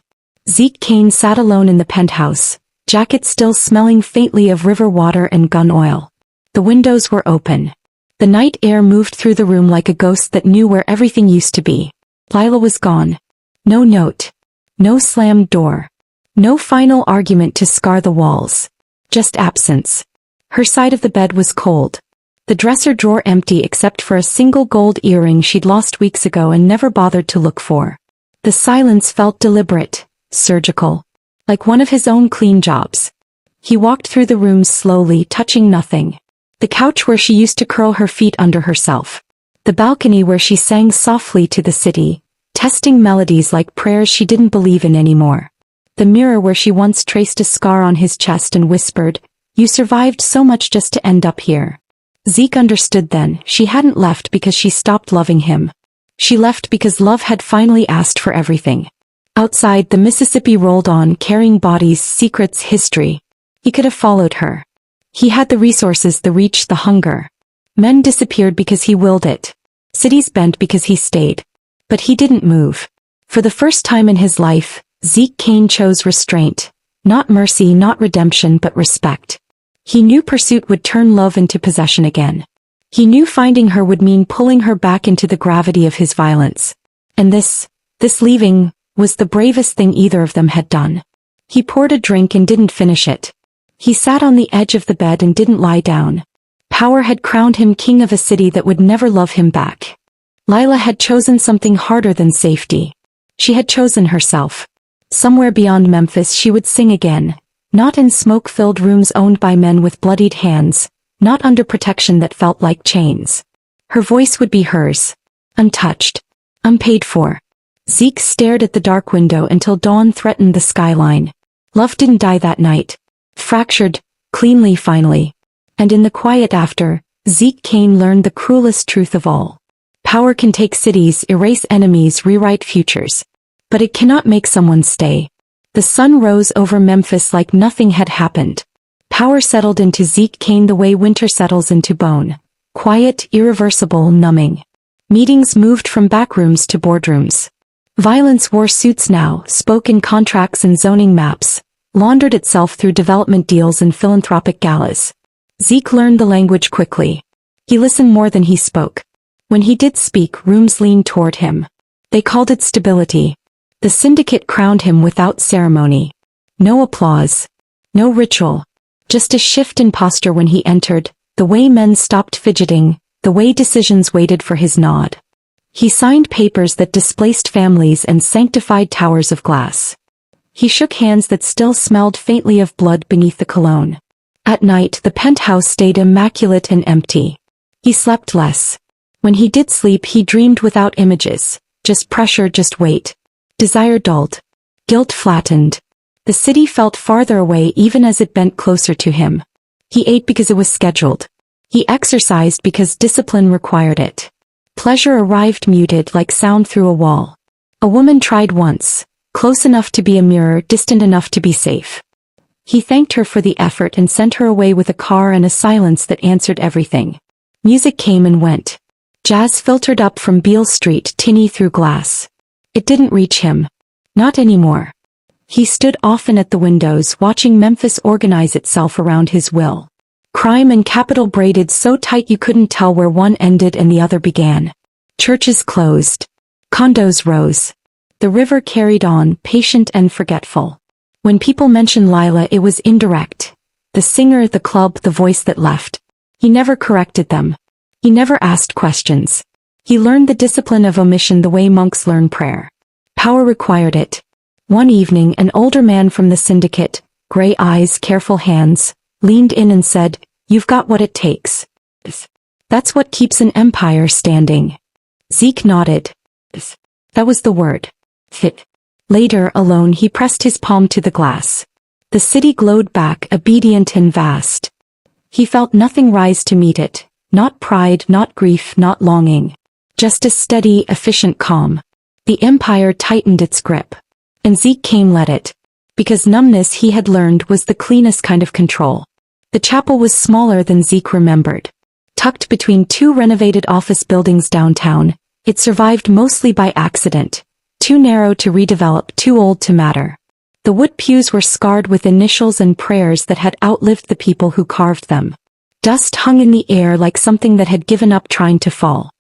Zeke Kane sat alone in the penthouse, jacket still smelling faintly of river water and gun oil. The windows were open. The night air moved through the room like a ghost that knew where everything used to be. Lila was gone. No note. No slammed door. No final argument to scar the walls. Just absence. Her side of the bed was cold. The dresser drawer empty except for a single gold earring she'd lost weeks ago and never bothered to look for. The silence felt deliberate, surgical. Like one of his own clean jobs. He walked through the room slowly, touching nothing. The couch where she used to curl her feet under herself. The balcony where she sang softly to the city, testing melodies like prayers she didn't believe in anymore. The mirror where she once traced a scar on his chest and whispered, You survived so much just to end up here. Zeke understood then. She hadn't left because she stopped loving him. She left because love had finally asked for everything. Outside, the Mississippi rolled on, carrying bodies, secrets, history. He could have followed her. He had the resources, the reach, the hunger. Men disappeared because he willed it. Cities bent because he stayed. But he didn't move. For the first time in his life, Zeke Kane chose restraint. Not mercy, not redemption, but respect. He knew pursuit would turn love into possession again. He knew finding her would mean pulling her back into the gravity of his violence. And this leaving, was the bravest thing either of them had done. He poured a drink and didn't finish it. He sat on the edge of the bed and didn't lie down. Power had crowned him king of a city that would never love him back. Lila had chosen something harder than safety. She had chosen herself. Somewhere beyond Memphis she would sing again, not in smoke-filled rooms owned by men with bloodied hands, not under protection that felt like chains. Her voice would be hers, untouched, unpaid for. Zeke stared at the dark window until dawn threatened the skyline. Love didn't die that night. Fractured, cleanly finally. And in the quiet after, Zeke Kane learned the cruelest truth of all. Power can take cities, erase enemies, rewrite futures. But it cannot make someone stay. The sun rose over Memphis like nothing had happened. Power settled into Zeke Kane the way winter settles into bone. Quiet, irreversible, numbing. Meetings moved from backrooms to boardrooms. Violence wore suits now, spoke in contracts and zoning maps, laundered itself through development deals and philanthropic galas. Zeke learned the language quickly. He listened more than he spoke. When he did speak, rooms leaned toward him. They called it stability. The syndicate crowned him without ceremony. No applause. No ritual. Just a shift in posture when he entered, the way men stopped fidgeting, the way decisions waited for his nod. He signed papers that displaced families and sanctified towers of glass. He shook hands that still smelled faintly of blood beneath the cologne. At night the penthouse stayed immaculate and empty. He slept less. When he did sleep he dreamed without images, just pressure, just weight. Desire dulled. Guilt flattened. The city felt farther away even as it bent closer to him. He ate because it was scheduled. He exercised because discipline required it. Pleasure arrived muted like sound through a wall. A woman tried once, close enough to be a mirror, distant enough to be safe. He thanked her for the effort and sent her away with a car and a silence that answered everything. Music came and went. Jazz filtered up from Beale Street, tinny through glass. It didn't reach him. Not anymore. He stood often at the windows watching Memphis organize itself around his will. Crime and capital braided so tight you couldn't tell where one ended and the other began. Churches closed. Condos rose. The river carried on, patient and forgetful. When people mentioned Lila it was indirect. The singer, the club, the voice that left. He never corrected them. He never asked questions. He learned the discipline of omission the way monks learn prayer. Power required it. One evening an older man from the syndicate, gray eyes, careful hands, leaned in and said, "You've got what it takes. That's what keeps an empire standing." Zeke nodded. That was the word. Fit. Later, alone, he pressed his palm to the glass. The city glowed back, obedient and vast. He felt nothing rise to meet it, not pride, not grief, not longing. Just a steady, efficient calm. The empire tightened its grip. And Zeke Kane let it. Because numbness, he had learned, was the cleanest kind of control. The chapel was smaller than Zeke remembered. Tucked between two renovated office buildings downtown, it survived mostly by accident. Too narrow to redevelop, too old to matter. The wood pews were scarred with initials and prayers that had outlived the people who carved them. Dust hung in the air like something that had given up trying to fall.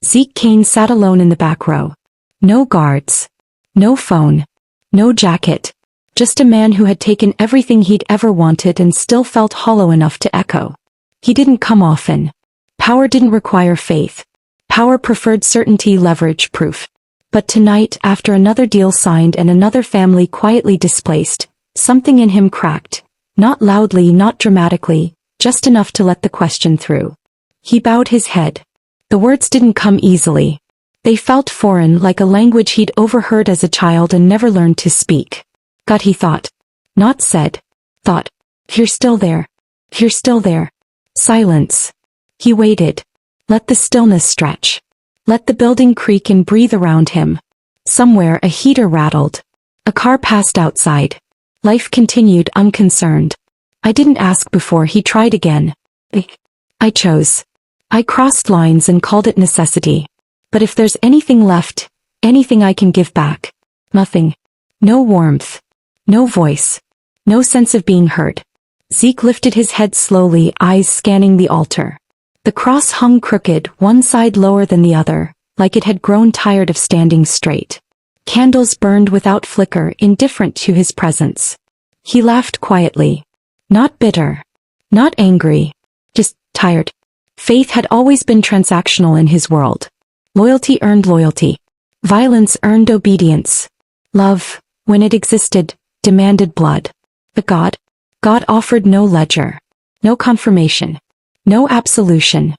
Zeke Kane sat alone in the back row. No guards. No phone. No jacket. Just a man who had taken everything he'd ever wanted and still felt hollow enough to echo. He didn't come often. Power didn't require faith. Power preferred certainty, leverage, proof. But tonight, after another deal signed and another family quietly displaced, something in him cracked. Not loudly, not dramatically, just enough to let the question through. He bowed his head. The words didn't come easily. They felt foreign, like a language he'd overheard as a child and never learned to speak. God, he thought. Not said. Thought. You're still there. You're still there. Silence. He waited. Let the stillness stretch. Let the building creak and breathe around him. Somewhere a heater rattled. A car passed outside. Life continued unconcerned. I didn't ask before he tried again. I chose. I crossed lines and called it necessity. But if there's anything left, anything I can give back. Nothing. No warmth. No voice. No sense of being heard. Zeke lifted his head slowly, eyes scanning the altar. The cross hung crooked, one side lower than the other, like it had grown tired of standing straight. Candles burned without flicker, indifferent to his presence. He laughed quietly. Not bitter. Not angry. Just tired. Faith had always been transactional in his world. Loyalty earned loyalty. Violence earned obedience. Love, when it existed, demanded blood. But God offered no ledger. No confirmation. No absolution.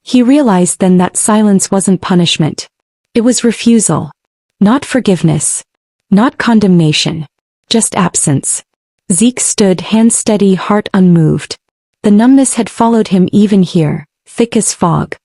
He realized then that silence wasn't punishment. It was refusal. Not forgiveness. Not condemnation. Just absence. Zeke stood, hand steady, heart unmoved. The numbness had followed him even here, thick as fog.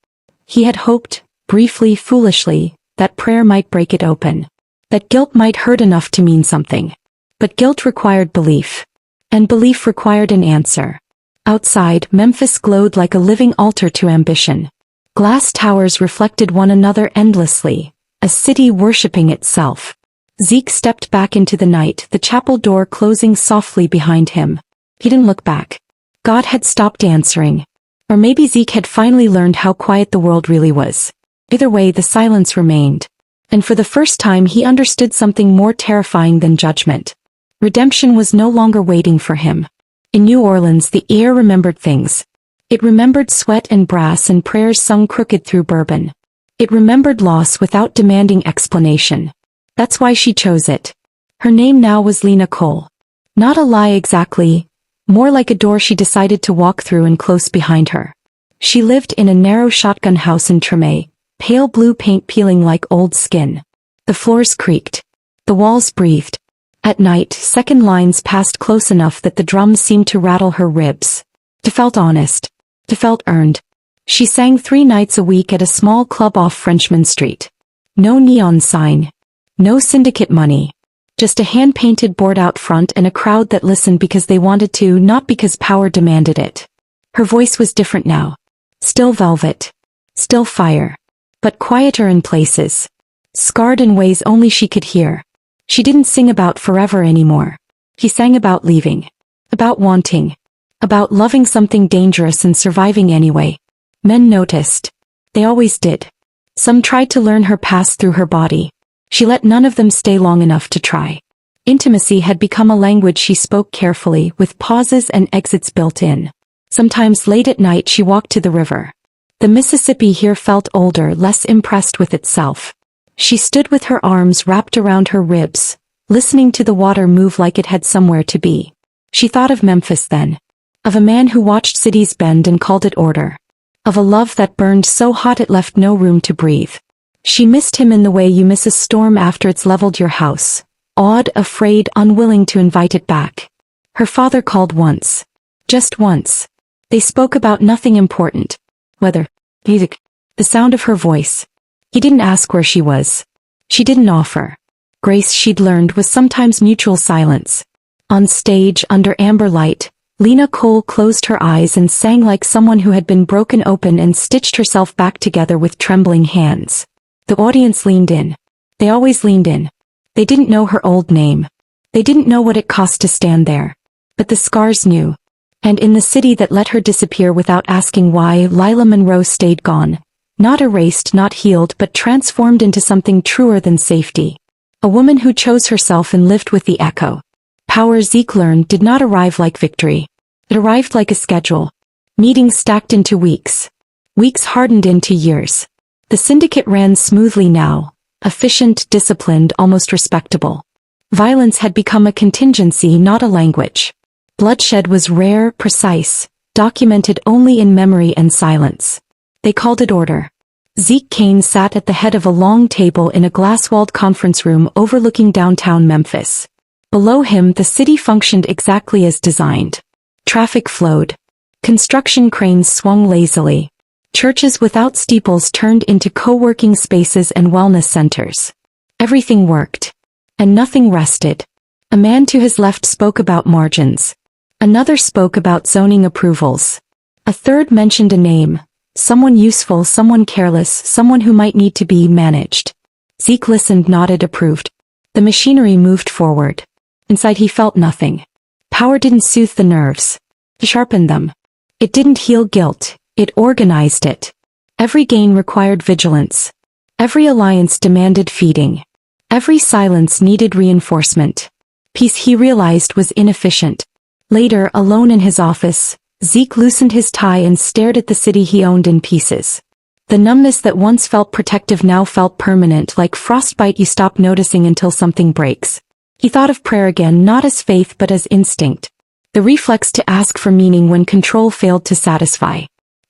He had hoped, briefly, foolishly, that prayer might break it open. That guilt might hurt enough to mean something. But guilt required belief. And belief required an answer. Outside, Memphis glowed like a living altar to ambition. Glass towers reflected one another endlessly, a city worshipping itself. Zeke stepped back into the night, the chapel door closing softly behind him. He didn't look back. God had stopped answering. Or maybe Zeke had finally learned how quiet the world really was. Either way, the silence remained. And for the first time he understood something more terrifying than judgment. Redemption was no longer waiting for him. In New Orleans the air remembered things. It remembered sweat and brass and prayers sung crooked through bourbon. It remembered loss without demanding explanation. That's why she chose it. Her name now was Lena Cole. Not a lie exactly, more like a door she decided to walk through and close behind her. She lived in a narrow shotgun house in Treme, pale blue paint peeling like old skin. The floors creaked. The walls breathed. At night, second lines passed close enough that the drums seemed to rattle her ribs. It felt honest. It felt earned. She sang 3 nights a week at a small club off Frenchman Street. No neon sign. No syndicate money. Just a hand-painted board out front and a crowd that listened because they wanted to, not because power demanded it. Her voice was different now. Still velvet. Still fire. But quieter in places. Scarred in ways only she could hear. She didn't sing about forever anymore. He sang about leaving. About wanting. About loving something dangerous and surviving anyway. Men noticed. They always did. Some tried to learn her past through her body. She let none of them stay long enough to try. Intimacy had become a language she spoke carefully, with pauses and exits built in. Sometimes late at night she walked to the river. The Mississippi here felt older, less impressed with itself. She stood with her arms wrapped around her ribs, listening to the water move like it had somewhere to be. She thought of Memphis then. Of a man who watched cities bend and called it order. Of a love that burned so hot it left no room to breathe. She missed him in the way you miss a storm after it's leveled your house. Awed, afraid, unwilling to invite it back. Her father called once. Just once. They spoke about nothing important. Weather. Music. The sound of her voice. He didn't ask where she was. She didn't offer. Grace, she'd learned, was sometimes mutual silence. On stage, under amber light, Lena Cole closed her eyes and sang like someone who had been broken open and stitched herself back together with trembling hands. The audience leaned in. They always leaned in. They didn't know her old name. They didn't know what it cost to stand there. But the scars knew. And in the city that let her disappear without asking why, Lila Monroe stayed gone. Not erased, not healed, but transformed into something truer than safety. A woman who chose herself and lived with the echo. Power, Zeke learned, did not arrive like victory. It arrived like a schedule. Meetings stacked into weeks. Weeks hardened into years. The syndicate ran smoothly now. Efficient, disciplined, almost respectable. Violence had become a contingency, not a language. Bloodshed was rare, precise, documented only in memory and silence. They called it order. Zeke Kane sat at the head of a long table in a glass-walled conference room overlooking downtown Memphis. Below him the city functioned exactly as designed. Traffic flowed. Construction cranes swung lazily. Churches without steeples turned into co-working spaces and wellness centers. Everything worked. And nothing rested. A man to his left spoke about margins. Another spoke about zoning approvals. A third mentioned a name. Someone useful, someone careless, someone who might need to be managed. Zeke listened, nodded, approved. The machinery moved forward. Inside he felt nothing. Power didn't soothe the nerves. It sharpened them. It didn't heal guilt, it organized it. Every gain required vigilance. Every alliance demanded feeding. Every silence needed reinforcement. Peace, he realized, was inefficient. Later, alone in his office, Zeke loosened his tie and stared at the city he owned in pieces. The numbness that once felt protective now felt permanent, like frostbite you stop noticing until something breaks. He thought of prayer again, not as faith but as instinct. The reflex to ask for meaning when control failed to satisfy.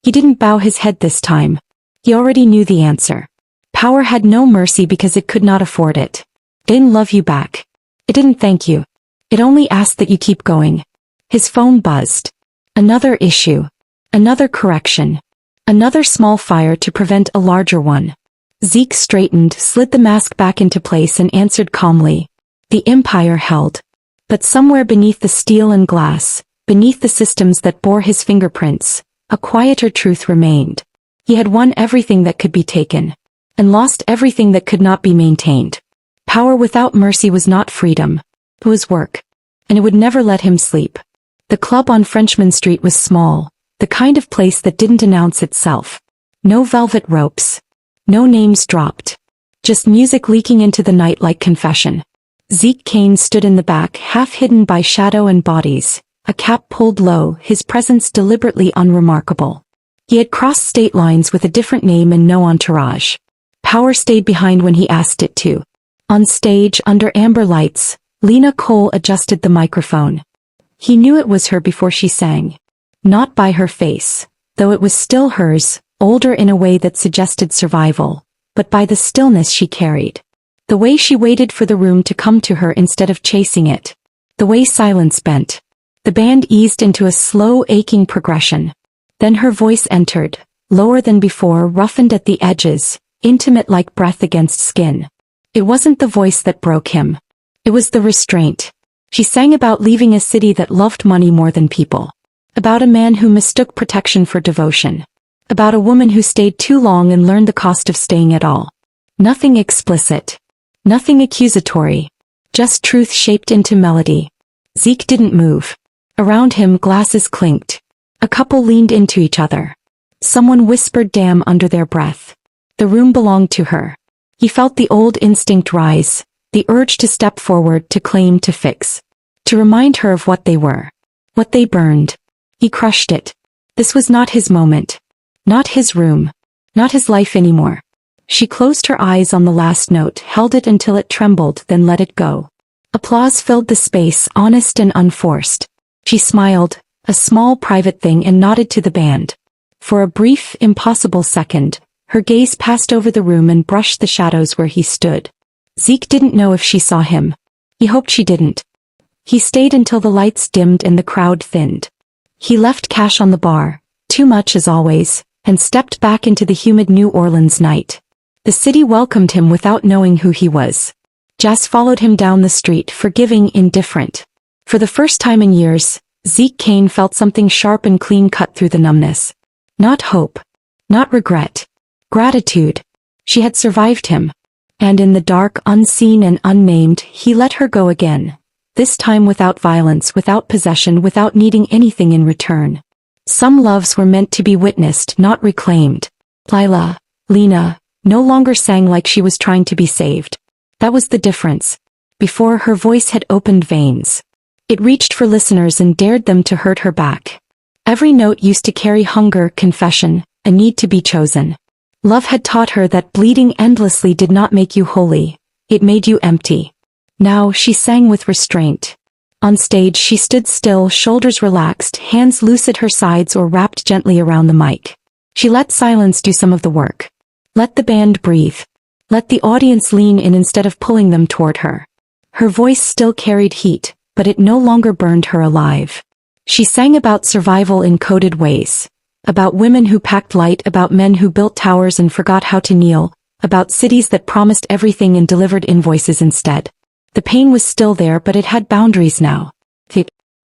He didn't bow his head this time. He already knew the answer. Power had no mercy because it could not afford it. It didn't love you back. It didn't thank you. It only asked that you keep going. His phone buzzed. Another issue. Another correction. Another small fire to prevent a larger one. Zeke straightened, slid the mask back into place and answered calmly. The Empire held. But somewhere beneath the steel and glass, beneath the systems that bore his fingerprints, a quieter truth remained. He had won everything that could be taken, and lost everything that could not be maintained. Power without mercy was not freedom. It was work. And it would never let him sleep. The club on Frenchman Street was small, the kind of place that didn't announce itself. No velvet ropes. No names dropped. Just music leaking into the night like confession. Zeke Kane stood in the back, half hidden by shadow and bodies, a cap pulled low, his presence deliberately unremarkable. He had crossed state lines with a different name and no entourage. Power stayed behind when he asked it to. On stage, under amber lights, Lena Cole adjusted the microphone. He knew it was her before she sang. Not by her face, though it was still hers, older in a way that suggested survival, but by the stillness she carried. The way she waited for the room to come to her instead of chasing it. The way silence bent. The band eased into a slow, aching progression. Then her voice entered, lower than before, roughened at the edges, intimate like breath against skin. It wasn't the voice that broke him. It was the restraint. She sang about leaving a city that loved money more than people. About a man who mistook protection for devotion. About a woman who stayed too long and learned the cost of staying at all. Nothing explicit. Nothing accusatory. Just truth shaped into melody. Zeke didn't move. Around him glasses clinked. A couple leaned into each other. Someone whispered damn under their breath. The room belonged to her. He felt the old instinct rise, the urge to step forward, to claim, to fix. To remind her of what they were. What they burned. He crushed it. This was not his moment. Not his room. Not his life anymore. She closed her eyes on the last note, held it until it trembled, then let it go. Applause filled the space, honest and unforced. She smiled, a small private thing, and nodded to the band. For a brief, impossible second, her gaze passed over the room and brushed the shadows where he stood. Zeke didn't know if she saw him. He hoped she didn't. He stayed until the lights dimmed and the crowd thinned. He left cash on the bar, too much as always, and stepped back into the humid New Orleans night. The city welcomed him without knowing who he was. Jazz followed him down the street, forgiving, indifferent. For the first time in years, Zeke Kane felt something sharp and clean cut through the numbness. Not hope. Not regret. Gratitude. She had survived him. And in the dark, unseen and unnamed, he let her go again. This time without violence, without possession, without needing anything in return. Some loves were meant to be witnessed, not reclaimed. Lena, no longer sang like she was trying to be saved. That was the difference. Before, her voice had opened veins. It reached for listeners and dared them to hurt her back. Every note used to carry hunger, confession, a need to be chosen. Love had taught her that bleeding endlessly did not make you holy, it made you empty. Now she sang with restraint. On stage she stood still, shoulders relaxed, hands loose at her sides or wrapped gently around the mic. She let silence do some of the work. Let the band breathe. Let the audience lean in instead of pulling them toward her. Her voice still carried heat, but it no longer burned her alive. She sang about survival in coded ways. About women who packed light, about men who built towers and forgot how to kneel, about cities that promised everything and delivered invoices instead. The pain was still there, but it had boundaries now.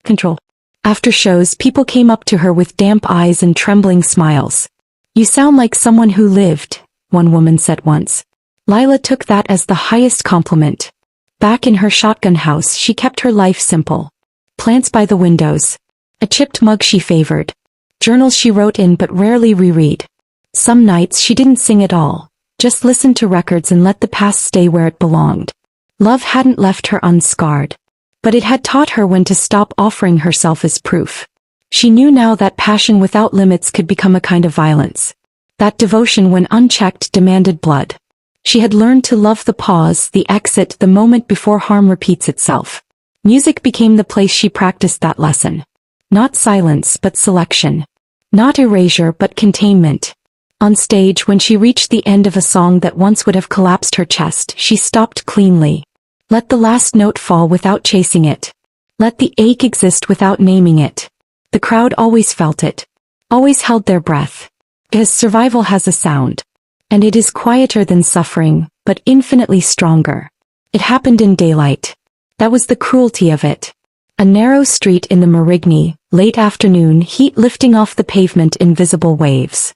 Control. After shows, people came up to her with damp eyes and trembling smiles. "You sound like someone who lived," one woman said once. Lila took that as the highest compliment. Back in her shotgun house, she kept her life simple. Plants by the windows. A chipped mug she favored. Journals she wrote in but rarely reread. Some nights she didn't sing at all, just listened to records and let the past stay where it belonged. Love hadn't left her unscarred. But it had taught her when to stop offering herself as proof. She knew now that passion without limits could become a kind of violence. That devotion when unchecked demanded blood. She had learned to love the pause, the exit, the moment before harm repeats itself. Music became the place she practiced that lesson. Not silence but selection. Not erasure but containment. On stage, when she reached the end of a song that once would have collapsed her chest, she stopped cleanly. Let the last note fall without chasing it. Let the ache exist without naming it. The crowd always felt it. Always held their breath. Because survival has a sound. And it is quieter than suffering, but infinitely stronger. It happened in daylight. That was the cruelty of it. A narrow street in the Marigny, late afternoon, heat lifting off the pavement in visible waves.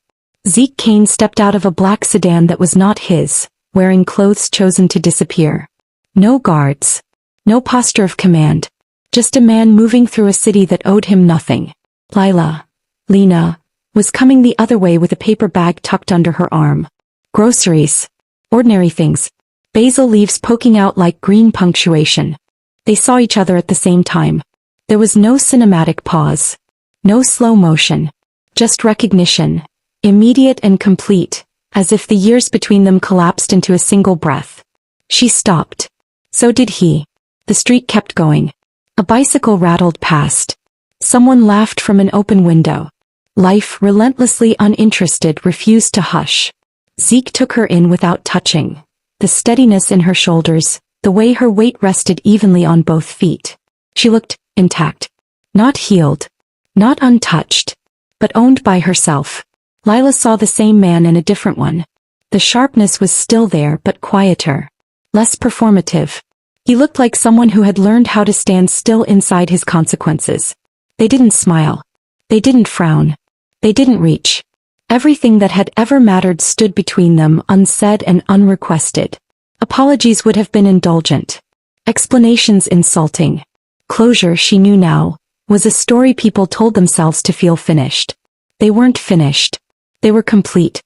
Zeke Kane stepped out of a black sedan that was not his, wearing clothes chosen to disappear. No guards. No posture of command. Just a man moving through a city that owed him nothing. Lena, was coming the other way with a paper bag tucked under her arm. Groceries. Ordinary things. Basil leaves poking out like green punctuation. They saw each other at the same time. There was no cinematic pause. No slow motion. Just recognition. Immediate and complete, as if the years between them collapsed into a single breath. She stopped. So did he. The street kept going. A bicycle rattled past. Someone laughed from an open window. Life, relentlessly uninterested, refused to hush. Zeke took her in without touching. The steadiness in her shoulders, the way her weight rested evenly on both feet. She looked intact. Not healed. Not untouched. But owned by herself. Lila saw the same man and a different one. The sharpness was still there but quieter. Less performative. He looked like someone who had learned how to stand still inside his consequences. They didn't smile. They didn't frown. They didn't reach. Everything that had ever mattered stood between them, unsaid and unrequested. Apologies would have been indulgent. Explanations insulting. Closure, she knew now, was a story people told themselves to feel finished. They weren't finished. They were complete.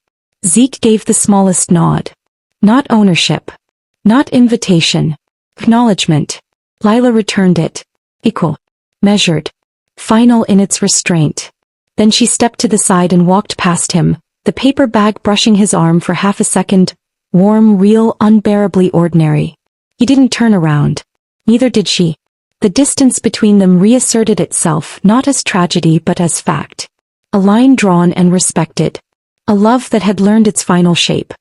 Zeke gave the smallest nod. Not ownership. Not invitation. Acknowledgement. Lila returned it. Equal. Measured. Final in its restraint. Then she stepped to the side and walked past him, the paper bag brushing his arm for half a second. Warm, real, unbearably ordinary. He didn't turn around. Neither did she. The distance between them reasserted itself, not as tragedy but as fact. A line drawn and respected. A love that had learned its final shape.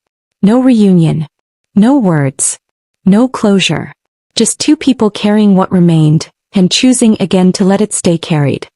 No reunion. No words. No closure. Just two people carrying what remained, and choosing again to let it stay carried.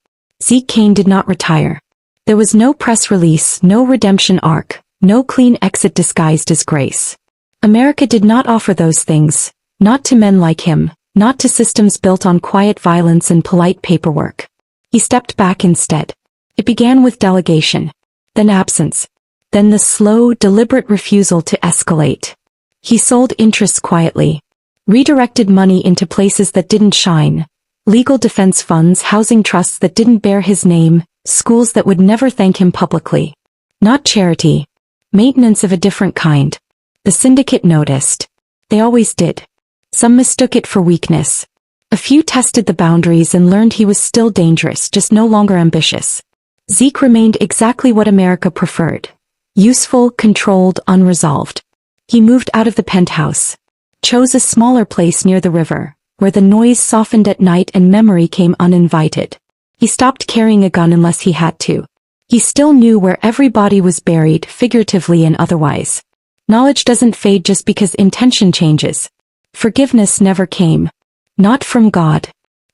Zeke Kane did not retire. There was no press release, no redemption arc, no clean exit disguised as grace. America did not offer those things, not to men like him, not to systems built on quiet violence and polite paperwork. He stepped back instead. It began with delegation, then absence, then the slow, deliberate refusal to escalate. He sold interests quietly, redirected money into places that didn't shine, legal defense funds, housing trusts that didn't bear his name, schools that would never thank him publicly. Not charity. Maintenance of a different kind. The syndicate noticed. They always did. Some mistook it for weakness. A few tested the boundaries and learned he was still dangerous, just no longer ambitious. Zeke remained exactly what America preferred. Useful, controlled, unresolved. He moved out of the penthouse. Chose a smaller place near the river, where the noise softened at night and memory came uninvited. He stopped carrying a gun unless he had to. He still knew where every body was buried, figuratively and otherwise. Knowledge doesn't fade just because intention changes. Forgiveness never came. Not from God.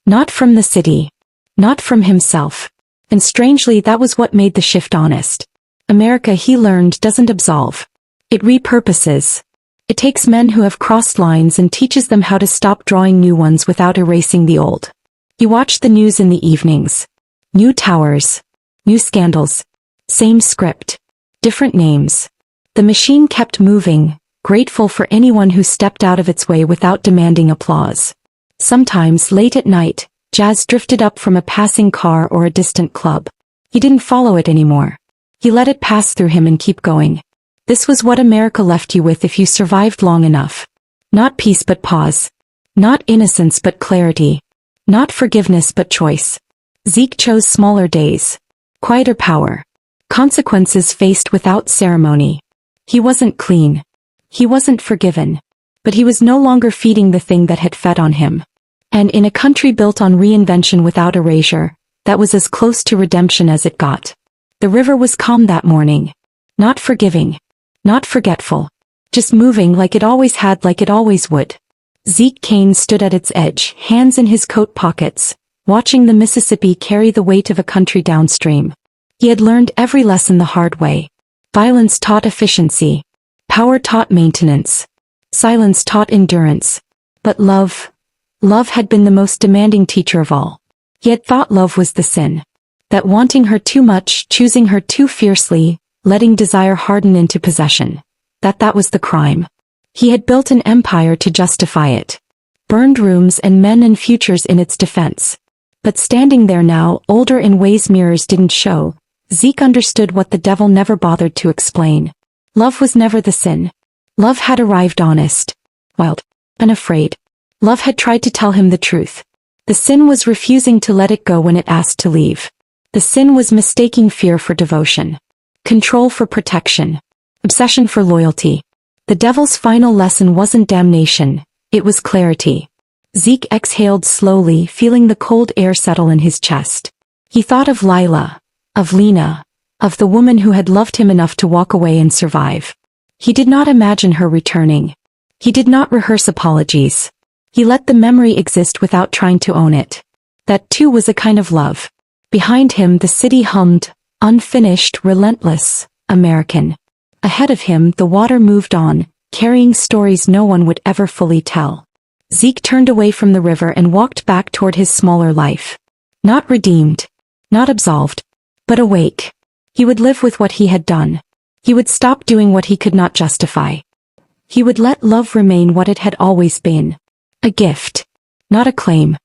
Not from the city. not from himself. And strangely, that was what made the shift honest. America, he learned, doesn't absolve. It repurposes. It takes men who have crossed lines and teaches them how to stop drawing new ones without erasing the old. He watched the news in the evenings. New towers. New scandals. Same script. Different names. The machine kept moving, grateful for anyone who stepped out of its way without demanding applause. Sometimes, late at night, Jazz drifted up from a passing car or a distant club. He didn't follow it anymore. He let it pass through him and keep going. This was what America left you with if you survived long enough. Not peace but pause. Not innocence but clarity. Not forgiveness but choice. Zeke chose smaller days. Quieter power. Consequences faced without ceremony. He wasn't clean. He wasn't forgiven. But he was no longer feeding the thing that had fed on him. And in a country built on reinvention without erasure, that was as close to redemption as it got. The river was calm that morning. Not forgiving. Not forgetful. Just moving like it always had, like it always would. Zeke Kane stood at its edge, hands in his coat pockets, watching the Mississippi carry the weight of a country downstream. He had learned every lesson the hard way. Violence taught efficiency. Power taught maintenance. Silence taught endurance. But love had been the most demanding teacher of all. He had thought love was the sin. That wanting her too much, choosing her too fiercely, letting desire harden into possession. That was the crime. He had built an empire to justify it. Burned rooms and men and futures in its defense. But standing there now, older in ways mirrors didn't show, Zeke understood what the devil never bothered to explain. Love was never the sin. Love had arrived honest, wild, unafraid. Love had tried to tell him the truth. The sin was refusing to let it go when it asked to leave. The sin was mistaking fear for devotion. Control for protection. Obsession for loyalty. The devil's final lesson wasn't damnation, it was clarity. Zeke exhaled slowly, feeling the cold air settle in his chest. He thought of Lila, of Lena, of the woman who had loved him enough to walk away and survive. He did not imagine her returning. He did not rehearse apologies. He let the memory exist without trying to own it. That too was a kind of love. Behind him the city hummed, unfinished, relentless, American. Ahead of him the water moved on, carrying stories no one would ever fully tell. Zeke turned away from the river and walked back toward his smaller life. Not redeemed. Not absolved. But awake. He would live with what he had done. He would stop doing what he could not justify. He would let love remain what it had always been. A gift. Not a claim.